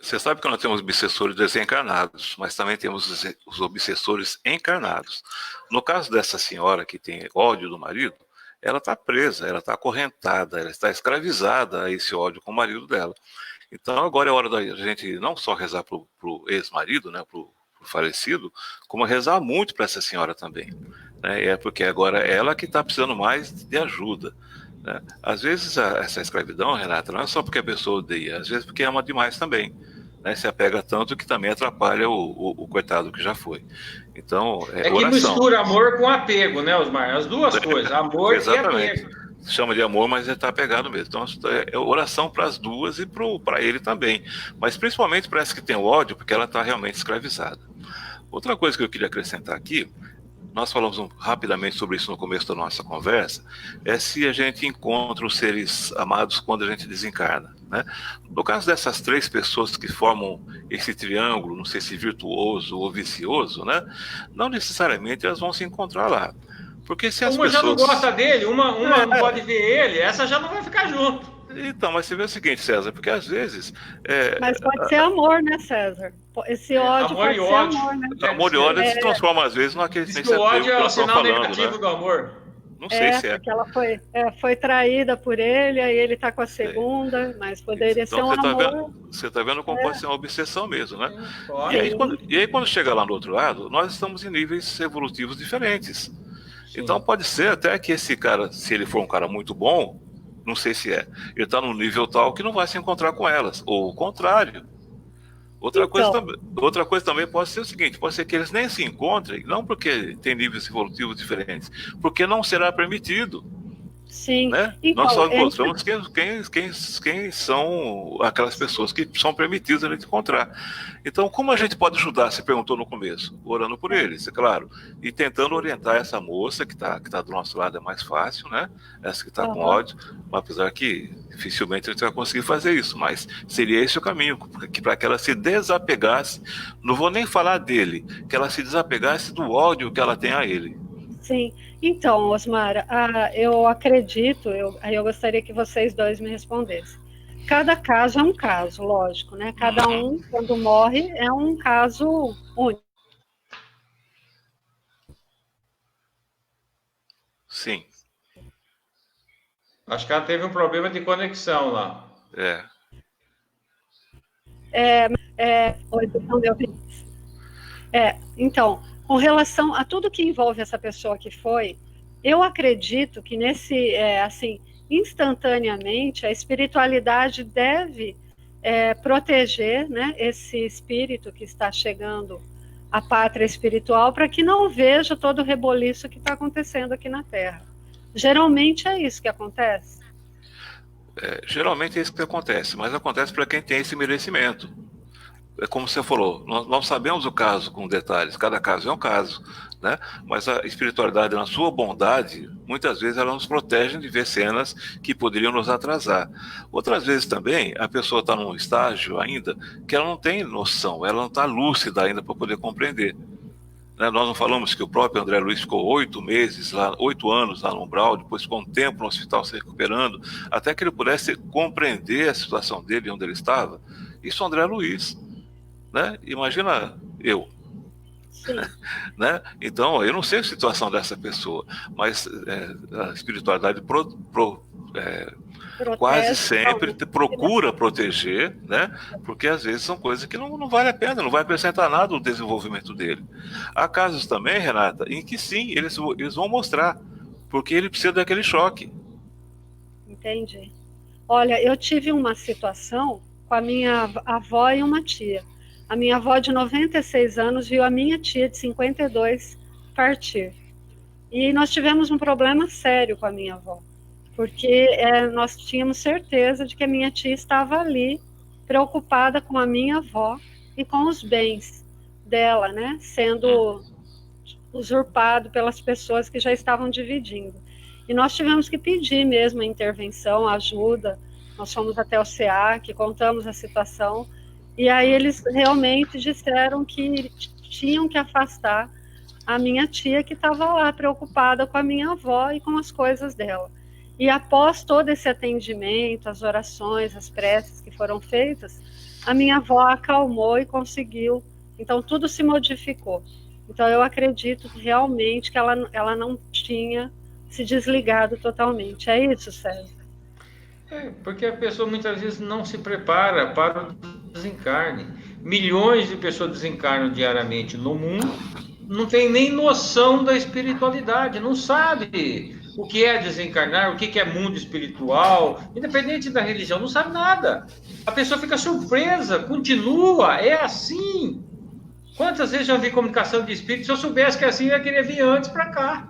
você sabe que nós temos obsessores desencarnados, mas também temos os obsessores encarnados. No caso dessa senhora que tem ódio do marido, ela está presa, ela está acorrentada, ela está escravizada a esse ódio com o marido dela. Então agora é hora da gente não só rezar para o ex-marido, né, para o falecido, como rezar muito para essa senhora também, né? Porque agora é ela que está precisando mais de ajuda. Né? Às vezes essa escravidão, Renata, não é só porque a pessoa odeia, às vezes porque ama demais também, né? Se apega tanto que também atrapalha o coitado que já foi. Então, que oração. Mistura amor com apego, né, Osmar? As duas coisas, amor e apego. Chama de amor, mas ele está apegado mesmo. Então, é oração para as duas e para ele também. Mas principalmente para essa que tem o ódio, porque ela está realmente escravizada. Outra coisa que eu queria acrescentar aqui, nós falamos rapidamente sobre isso no começo da nossa conversa, é se a gente encontra os seres amados quando a gente desencarna, né? No caso dessas 3 pessoas que formam esse triângulo, não sei se virtuoso ou vicioso, né? Não necessariamente elas vão se encontrar lá. Porque se as pessoas... já não gosta dele, uma não pode ver ele, essa já não vai ficar junto. Então, mas você vê o seguinte, César, porque às vezes... Mas pode ser amor, né, César? Esse ódio pode ser amor, né? Amor e ódio se transforma às vezes naquele sentimento. O ódio é o sinal negativo, né, do amor. Não sei se é. Porque ela foi traída por ele, aí ele tá com a segunda, mas poderia ser um amor. Você tá vendo como pode ser uma obsessão mesmo, né? E aí, quando chega lá no outro lado, nós estamos em níveis evolutivos diferentes. Sim. Então pode ser até que esse cara, se ele for um cara muito bom, não sei se ele está num nível tal que não vai se encontrar com elas, ou o contrário. Outra coisa também pode ser o seguinte, pode ser que eles nem se encontrem, não porque tem níveis evolutivos diferentes, porque não será permitido. Sim. Né? Então, nós só encontramos quem são aquelas pessoas que são permitidas a gente encontrar. Então, como a gente pode ajudar? Você perguntou no começo. Orando por eles, é claro. E tentando orientar essa moça que tá do nosso lado é mais fácil, né? Essa que está com ódio, apesar que dificilmente a gente vai conseguir fazer isso, mas seria esse o caminho, para que ela se desapegasse, não vou nem falar dele, que ela se desapegasse do ódio que ela tem a ele. Sim, então, Osmar, eu acredito, aí eu gostaria que vocês dois me respondessem. Cada caso é um caso, lógico, né? Cada um, quando morre, é um caso único. Sim. Acho que ela teve um problema de conexão lá. Então, com relação a tudo que envolve essa pessoa que foi, eu acredito que instantaneamente, a espiritualidade deve proteger, né, esse espírito que está chegando à pátria espiritual, para que não veja todo o reboliço que está acontecendo aqui na Terra. Geralmente é isso que acontece? Geralmente é isso que acontece, mas acontece para quem tem esse merecimento. É como você falou, nós sabemos o caso com detalhes, cada caso é um caso, né? Mas a espiritualidade, na sua bondade, muitas vezes ela nos protege de ver cenas que poderiam nos atrasar. Outras vezes também, a pessoa está num estágio ainda que ela não tem noção, ela não está lúcida ainda para poder compreender. Né? Nós não falamos que o próprio André Luiz ficou 8 anos lá no umbral, depois ficou um tempo no hospital se recuperando, até que ele pudesse compreender a situação dele e onde ele estava. Isso é André Luiz. Né? Imagina eu, Sim. Né? Então, eu não sei a situação dessa pessoa, mas a espiritualidade quase sempre procura proteger, né? Porque às vezes são coisas que não vale a pena, não vai acrescentar nada no desenvolvimento dele. Há casos também, Renata, em que sim, eles vão mostrar, porque ele precisa daquele choque. Entendi. Olha, eu tive uma situação com a minha avó e uma tia. A minha avó de 96 anos viu a minha tia de 52 partir. E nós tivemos um problema sério com a minha avó, porque nós tínhamos certeza de que a minha tia estava ali, preocupada com a minha avó e com os bens dela, né, sendo usurpado pelas pessoas que já estavam dividindo. E nós tivemos que pedir mesmo a intervenção, a ajuda. Nós fomos até o SEAC, contamos a situação, e aí eles realmente disseram que tinham que afastar a minha tia, que estava lá preocupada com a minha avó e com as coisas dela. E após todo esse atendimento, as orações, as preces que foram feitas, a minha avó acalmou e conseguiu. Então tudo se modificou. Então eu acredito realmente que ela não tinha se desligado totalmente. É isso, César? Porque a pessoa muitas vezes não se prepara para o desencarne. Milhões de pessoas desencarnam diariamente no mundo, não tem nem noção da espiritualidade, não sabe o que é desencarnar, o que é mundo espiritual, independente da religião, não sabe nada. A pessoa fica surpresa, continua, é assim. Quantas vezes eu vi comunicação de espírito? Se eu soubesse que é assim, eu ia querer vir antes para cá.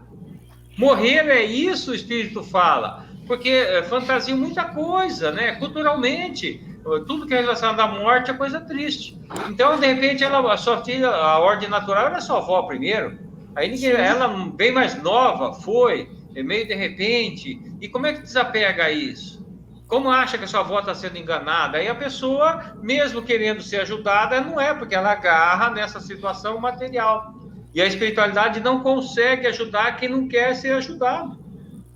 Morrer é isso, o espírito fala, porque fantasia muita coisa, né? Culturalmente, tudo que é relacionado à morte é coisa triste. Então, de repente, a sua filha, a ordem natural era sua avó primeiro, aí ela, bem mais nova, foi, meio de repente, e como é que desapega isso? Como acha que a sua avó está sendo enganada? Aí a pessoa, mesmo querendo ser ajudada, não é, porque ela agarra nessa situação material. E a espiritualidade não consegue ajudar quem não quer ser ajudado.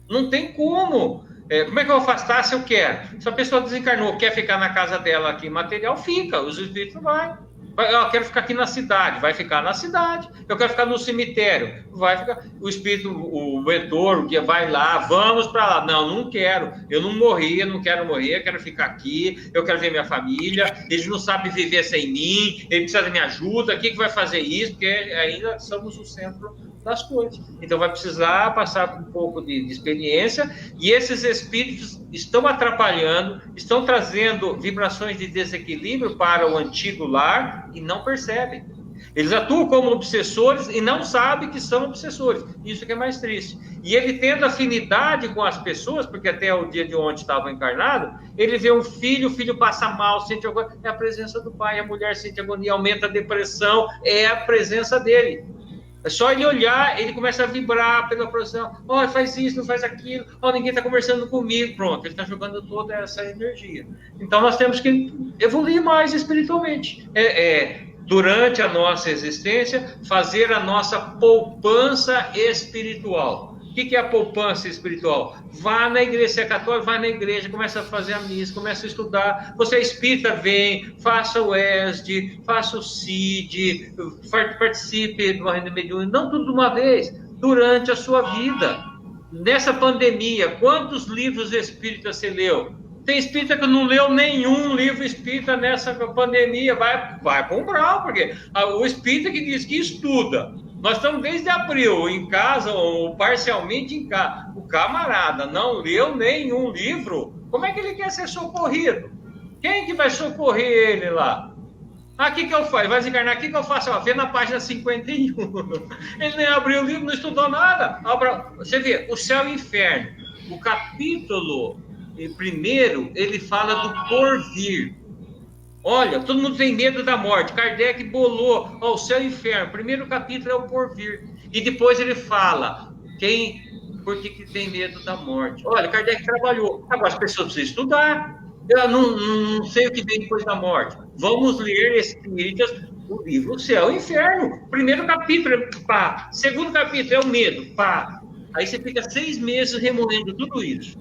Não tem como. Como é que eu vou afastar se eu quero? Se a pessoa desencarnou, quer ficar na casa dela aqui material, fica. Os espíritos vai. Eu quero ficar aqui na cidade, vai ficar na cidade. Eu quero ficar no cemitério, vai ficar. O espírito, o mentor, o que vai lá, vamos para lá. Não quero. Eu não morri, eu não quero morrer, eu quero ficar aqui, eu quero ver minha família. Eles não sabem viver sem mim, eles precisam da minha ajuda. Quem que vai fazer isso? Porque ainda somos o centro das coisas. Então vai precisar passar por um pouco de experiência, e esses espíritos estão atrapalhando, estão trazendo vibrações de desequilíbrio para o antigo lar e não percebem. Eles atuam como obsessores e não sabem que são obsessores. Isso que é mais triste. E ele tendo afinidade com as pessoas, porque até o dia de ontem estava encarnado, ele vê um filho, o filho passa mal, sente agonia, é a presença do pai, a mulher sente agonia, aumenta a depressão, é a presença dele. É só ele olhar, ele começa a vibrar pela produção. Faz isso, não faz aquilo. Ninguém está conversando comigo. Pronto, ele está jogando toda essa energia. Então, nós temos que evoluir mais espiritualmente. Durante a nossa existência, fazer a nossa poupança espiritual. O que é a poupança espiritual? Vá na igreja, se é católico, vai na igreja, começa a fazer a missa, começa a estudar. Você é espírita, vem, faça o ESD, faça o CID, participe do Renda Mediúnica, não tudo de uma vez, durante a sua vida. Nessa pandemia, quantos livros espíritas você leu? Tem espírita que não leu nenhum livro espírita nessa pandemia, vai comprar, porque o espírita que diz que estuda. Nós estamos desde abril em casa, ou parcialmente em casa. O camarada não leu nenhum livro. Como é que ele quer ser socorrido? Quem que vai socorrer ele lá? O que eu faço? Vai desencarnar, o que eu faço? Vê na página 51. Ele nem abriu o livro, não estudou nada. Você vê, o céu e o inferno. O capítulo primeiro, ele fala do porvir. Olha, todo mundo tem medo da morte. Kardec bolou, o céu e o inferno. O primeiro capítulo é o porvir. E depois ele fala, por que tem medo da morte? Olha, Kardec trabalhou. Agora as pessoas precisam estudar. Eu não sei o que vem depois da morte. Vamos ler Espíritas, o livro O Céu e o Inferno. Primeiro capítulo, pá. Segundo capítulo é o medo, pá. Aí você fica 6 meses remoendo tudo isso.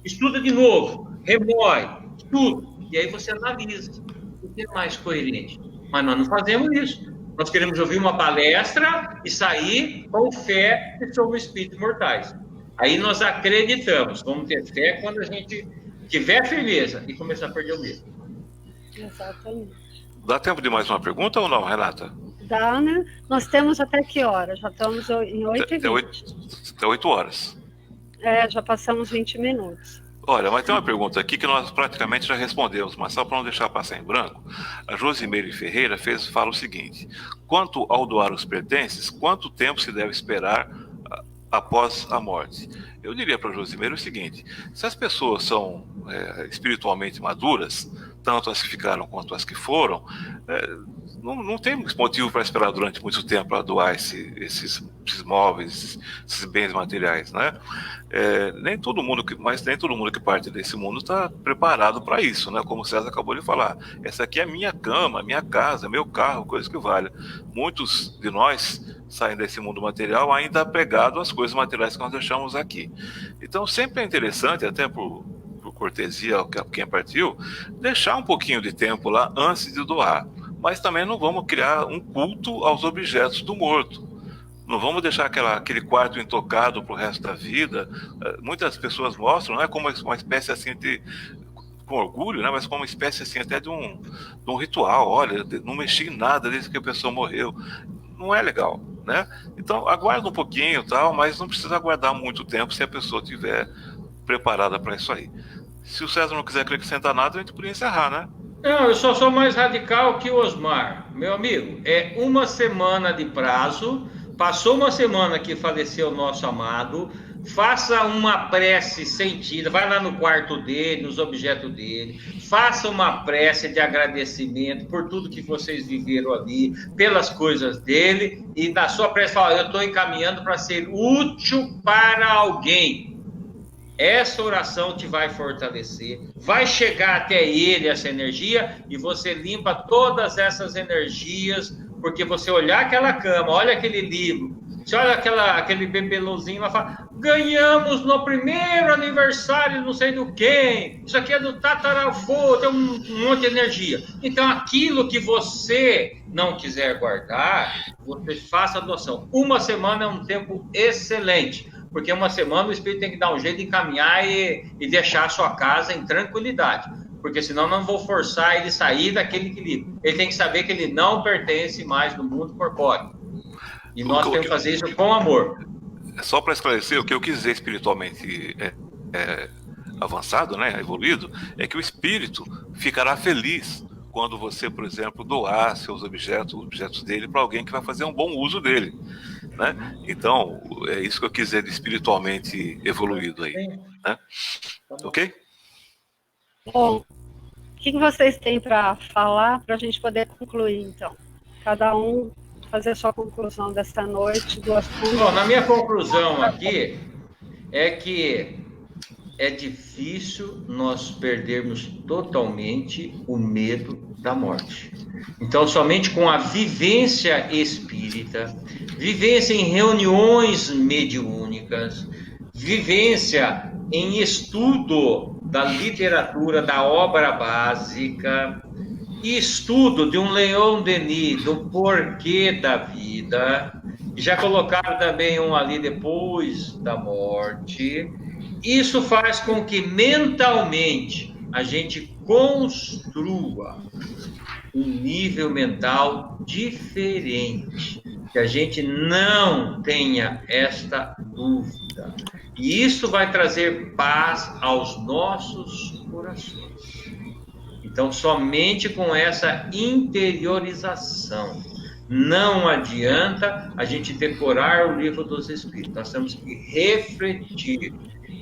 Estuda de novo, remoe, estuda. E aí você analisa. O que é mais coerente? Mas nós não fazemos isso. Nós queremos ouvir uma palestra e sair com fé que somos espíritos mortais. Aí nós acreditamos. Vamos ter fé quando a gente tiver firmeza e começar a perder o medo. Exatamente. Dá tempo de mais uma pergunta ou não, Renata? Dá, né? Nós temos até que hora? Já estamos em 8h20. Até 8 horas. Já passamos 20 minutos. Olha, mas tem uma pergunta aqui que nós praticamente já respondemos, mas só para não deixar passar em branco, a Josimeire Ferreira fala o seguinte: quanto ao doar os pertences, quanto tempo se deve esperar após a morte? Eu diria para a Josimeire o seguinte: se as pessoas são espiritualmente maduras, tanto as que ficaram quanto as que foram, não tem motivo para esperar durante muito tempo para doar esses móveis, esses bens materiais, né? Nem todo mundo que parte desse mundo está preparado para isso, né? Como o César acabou de falar. Essa aqui é a minha cama, minha casa, meu carro, coisa que vale. Muitos de nós saem desse mundo material ainda apegados às coisas materiais que nós deixamos aqui. Então sempre é interessante, até por cortesia a quem partiu, deixar um pouquinho de tempo lá antes de doar. Mas também não vamos criar um culto aos objetos do morto. Não vamos deixar aquele quarto intocado para o resto da vida. Muitas pessoas mostram, né, como uma espécie assim com orgulho, né, mas como uma espécie assim até de um ritual. Olha, não mexi em nada desde que a pessoa morreu. Não é legal, né? Então aguarda um pouquinho, tal, mas não precisa aguardar muito tempo se a pessoa estiver preparada para isso aí. Se o César não quiser acrescentar nada, a gente podia encerrar, né? Não, eu só sou mais radical que o Osmar. Meu amigo, é 1 semana de prazo. Passou 1 semana que faleceu o nosso amado. Faça uma prece sentida. Vai lá no quarto dele, nos objetos dele. Faça uma prece de agradecimento por tudo que vocês viveram ali, pelas coisas dele. E na sua prece, fala: eu estou encaminhando para ser útil para alguém. Essa oração te vai fortalecer, vai chegar até ele essa energia e você limpa todas essas energias, porque você olhar aquela cama, olha aquele livro, você olha aquele bebeluzinho lá, fala: ganhamos no primeiro aniversário não sei do quem, isso aqui é do tataravô, tem um monte de energia. Então aquilo que você não quiser guardar, você faça a doação. 1 semana é um tempo excelente. Porque 1 semana o espírito tem que dar um jeito de encaminhar e deixar a sua casa em tranquilidade. Porque senão não vou forçar ele sair daquele equilíbrio. Ele tem que saber que ele não pertence mais no mundo corpóreo. E nós temos que fazer isso com amor. Só para esclarecer, o que eu quis dizer espiritualmente avançado, né, evoluído, é que o espírito ficará feliz quando você, por exemplo, doar seus objetos dele para alguém que vai fazer um bom uso dele, né? Então, é isso que eu quis dizer de espiritualmente evoluído aí, né? Ok? Bom, o que vocês têm para falar para a gente poder concluir, então? Cada um fazer a sua conclusão dessa noite do assunto. Bom, na minha conclusão aqui é que é difícil nós perdermos totalmente o medo da morte. Então, somente com a vivência espírita, vivência em reuniões mediúnicas, vivência em estudo da literatura, da obra básica, e estudo de um Leon Denis, do porquê da vida, já colocaram também um ali depois da morte. Isso faz com que mentalmente a gente construa um nível mental diferente, que a gente não tenha esta dúvida. E isso vai trazer paz aos nossos corações. Então, somente com essa interiorização. Não adianta a gente decorar o livro dos Espíritos. Nós temos que refletir.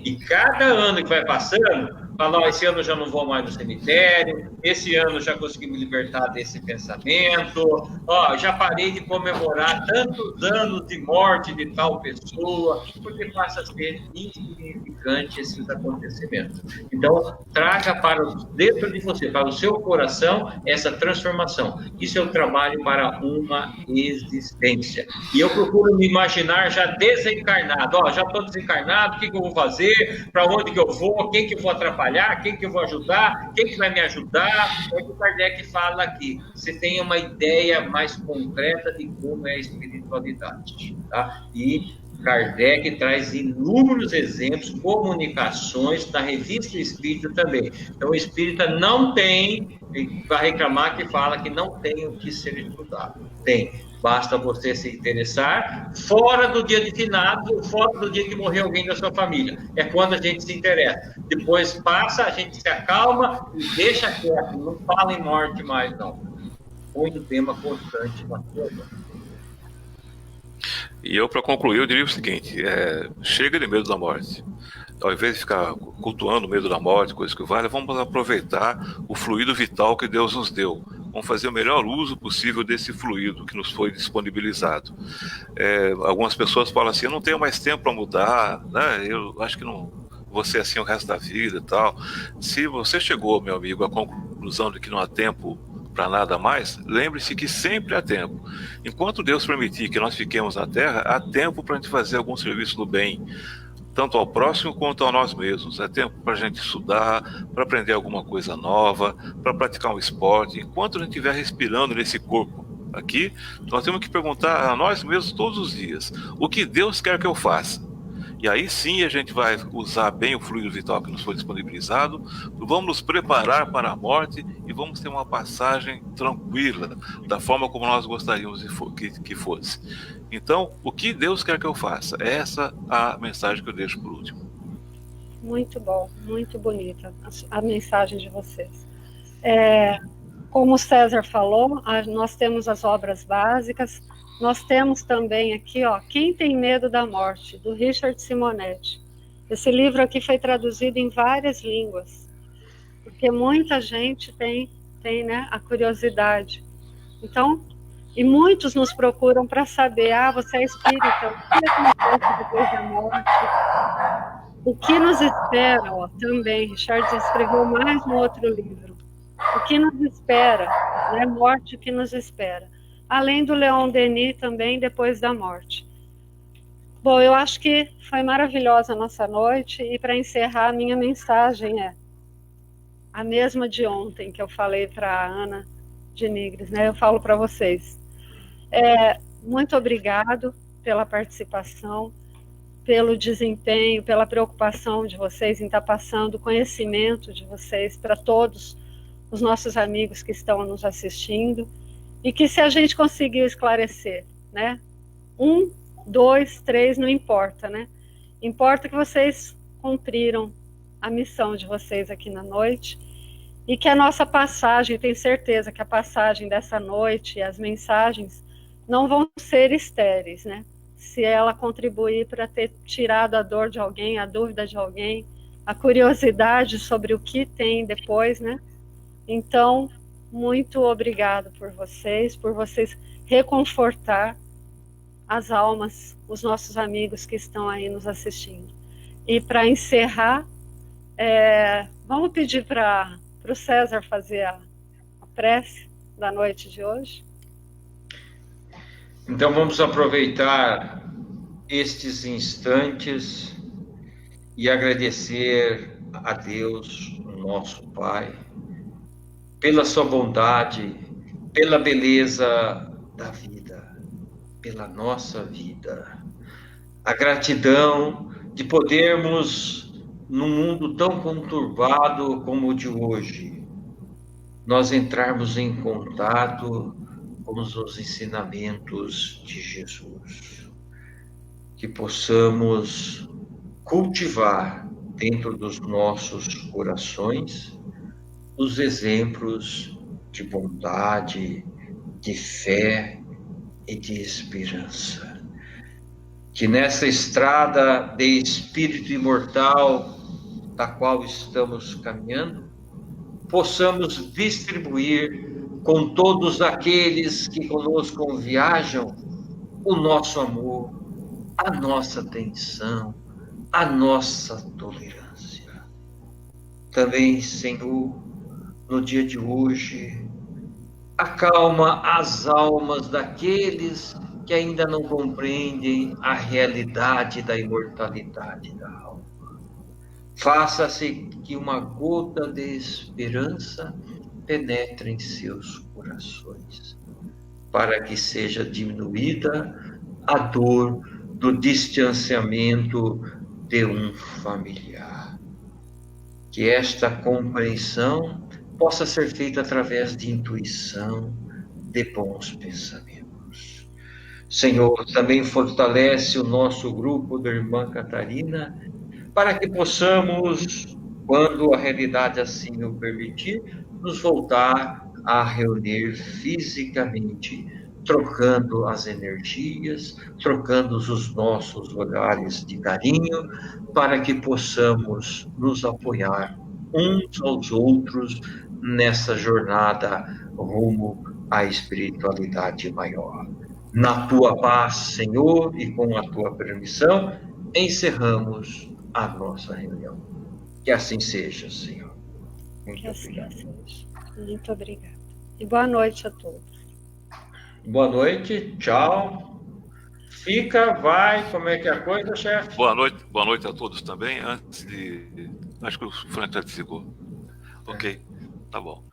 E cada ano que vai passando, fala: esse ano eu já não vou mais no cemitério, esse ano eu já consegui me libertar desse pensamento, já parei de comemorar tantos anos de morte de tal pessoa, porque passa a ser insignificante esses acontecimentos. Então, traga para dentro de você, para o seu coração, essa transformação. Isso é o trabalho para uma existência. E eu procuro me imaginar já desencarnado. Já estou desencarnado, o que eu vou fazer? Para onde que eu vou? Quem que eu vou atrapalhar? atrapalhar? Quem que eu vou ajudar? Quem que vai me ajudar? É o que o Kardec fala aqui. Você tem uma ideia mais concreta de como é a espiritualidade, tá? E Kardec traz inúmeros exemplos, comunicações, na Revista Espírita também. Então, o espírita não tem, vai reclamar que fala que não tem o que ser estudado. Tem. Basta você se interessar, fora do dia de finado, fora do dia que morrer alguém da sua família. É quando a gente se interessa. Depois passa, a gente se acalma e deixa quieto. Não fala em morte mais, não. Muito tema constante na sua vida. E eu, para concluir, eu diria o seguinte: chega de medo da morte. Ao invés de ficar cultuando o medo da morte, coisa que vale, vamos aproveitar o fluido vital que Deus nos deu. Vamos fazer o melhor uso possível desse fluido que nos foi disponibilizado. Algumas pessoas falam assim: eu não tenho mais tempo para mudar, né? Eu acho que não vou ser assim o resto da vida e tal. Se você chegou, meu amigo, à conclusão de que não há tempo para nada mais, lembre-se que sempre há tempo. Enquanto Deus permitir que nós fiquemos na Terra, há tempo para a gente fazer algum serviço do bem, tanto ao próximo quanto a nós mesmos. É tempo para a gente estudar, para aprender alguma coisa nova, para praticar um esporte. Enquanto a gente estiver respirando nesse corpo aqui, nós temos que perguntar a nós mesmos todos os dias: o que Deus quer que eu faça? E aí sim a gente vai usar bem o fluido vital que nos foi disponibilizado, vamos nos preparar para a morte e vamos ter uma passagem tranquila, da forma como nós gostaríamos que fosse. Então, o que Deus quer que eu faça? Essa é a mensagem que eu deixo por último. Muito bom, muito bonita a mensagem de vocês. Como o César falou, nós temos as obras básicas. Nós temos também aqui, Quem Tem Medo da Morte, do Richard Simonetti. Esse livro aqui foi traduzido em várias línguas, porque muita gente tem né, a curiosidade. Então, e muitos nos procuram para saber: você é espírita, o que acontece depois da morte? O que nos espera? Também, Richard escreveu mais no outro livro. O que nos espera? Não é morte, o que nos espera? Além do Leon Denis também, Depois da Morte. Bom, eu acho que foi maravilhosa a nossa noite, e para encerrar, a minha mensagem é a mesma de ontem, que eu falei para a Ana de Nigres, né? Eu falo para vocês. Muito obrigado pela participação, pelo desempenho, pela preocupação de vocês em estar passando o conhecimento de vocês para todos os nossos amigos que estão nos assistindo. E que se a gente conseguiu esclarecer, né? 1, 2, 3, não importa, né? Importa que vocês cumpriram a missão de vocês aqui na noite, e que a nossa passagem, tenho certeza que a passagem dessa noite e as mensagens não vão ser estéreis, né? Se ela contribuir para ter tirado a dor de alguém, a dúvida de alguém, a curiosidade sobre o que tem depois, né? Então, muito obrigado por vocês reconfortar as almas, os nossos amigos que estão aí nos assistindo. E para encerrar, vamos pedir para o César fazer a prece da noite de hoje. Então vamos aproveitar estes instantes e agradecer a Deus, nosso Pai, pela sua bondade, pela beleza da vida, pela nossa vida. A gratidão de podermos, num mundo tão conturbado como o de hoje, nós entrarmos em contato com os ensinamentos de Jesus. Que possamos cultivar dentro dos nossos corações os exemplos de bondade, de fé e de esperança. Que nessa estrada de espírito imortal, da qual estamos caminhando, possamos distribuir com todos aqueles que conosco viajam o nosso amor, a nossa atenção, a nossa tolerância. Também, Senhor, no dia de hoje, acalma as almas daqueles que ainda não compreendem a realidade da imortalidade da alma. Faça-se que uma gota de esperança penetre em seus corações, para que seja diminuída a dor do distanciamento de um familiar. Que esta compreensão possa ser feita através de intuição, de bons pensamentos. Senhor, também fortalece o nosso grupo da Irmã Catarina, para que possamos, quando a realidade assim o permitir, nos voltar a reunir fisicamente, trocando as energias, trocando os nossos olhares de carinho, para que possamos nos apoiar uns aos outros nessa jornada rumo à espiritualidade maior. Na tua paz, Senhor, e com a tua permissão, encerramos a nossa reunião. Que assim seja, Senhor. Muito obrigado. Muito obrigada. E boa noite a todos. Boa noite, tchau. Fica, vai, como é que é a coisa, chefe? Boa noite a todos também. Antes de... Acho que o Frank já desligou. Ok, tá bom.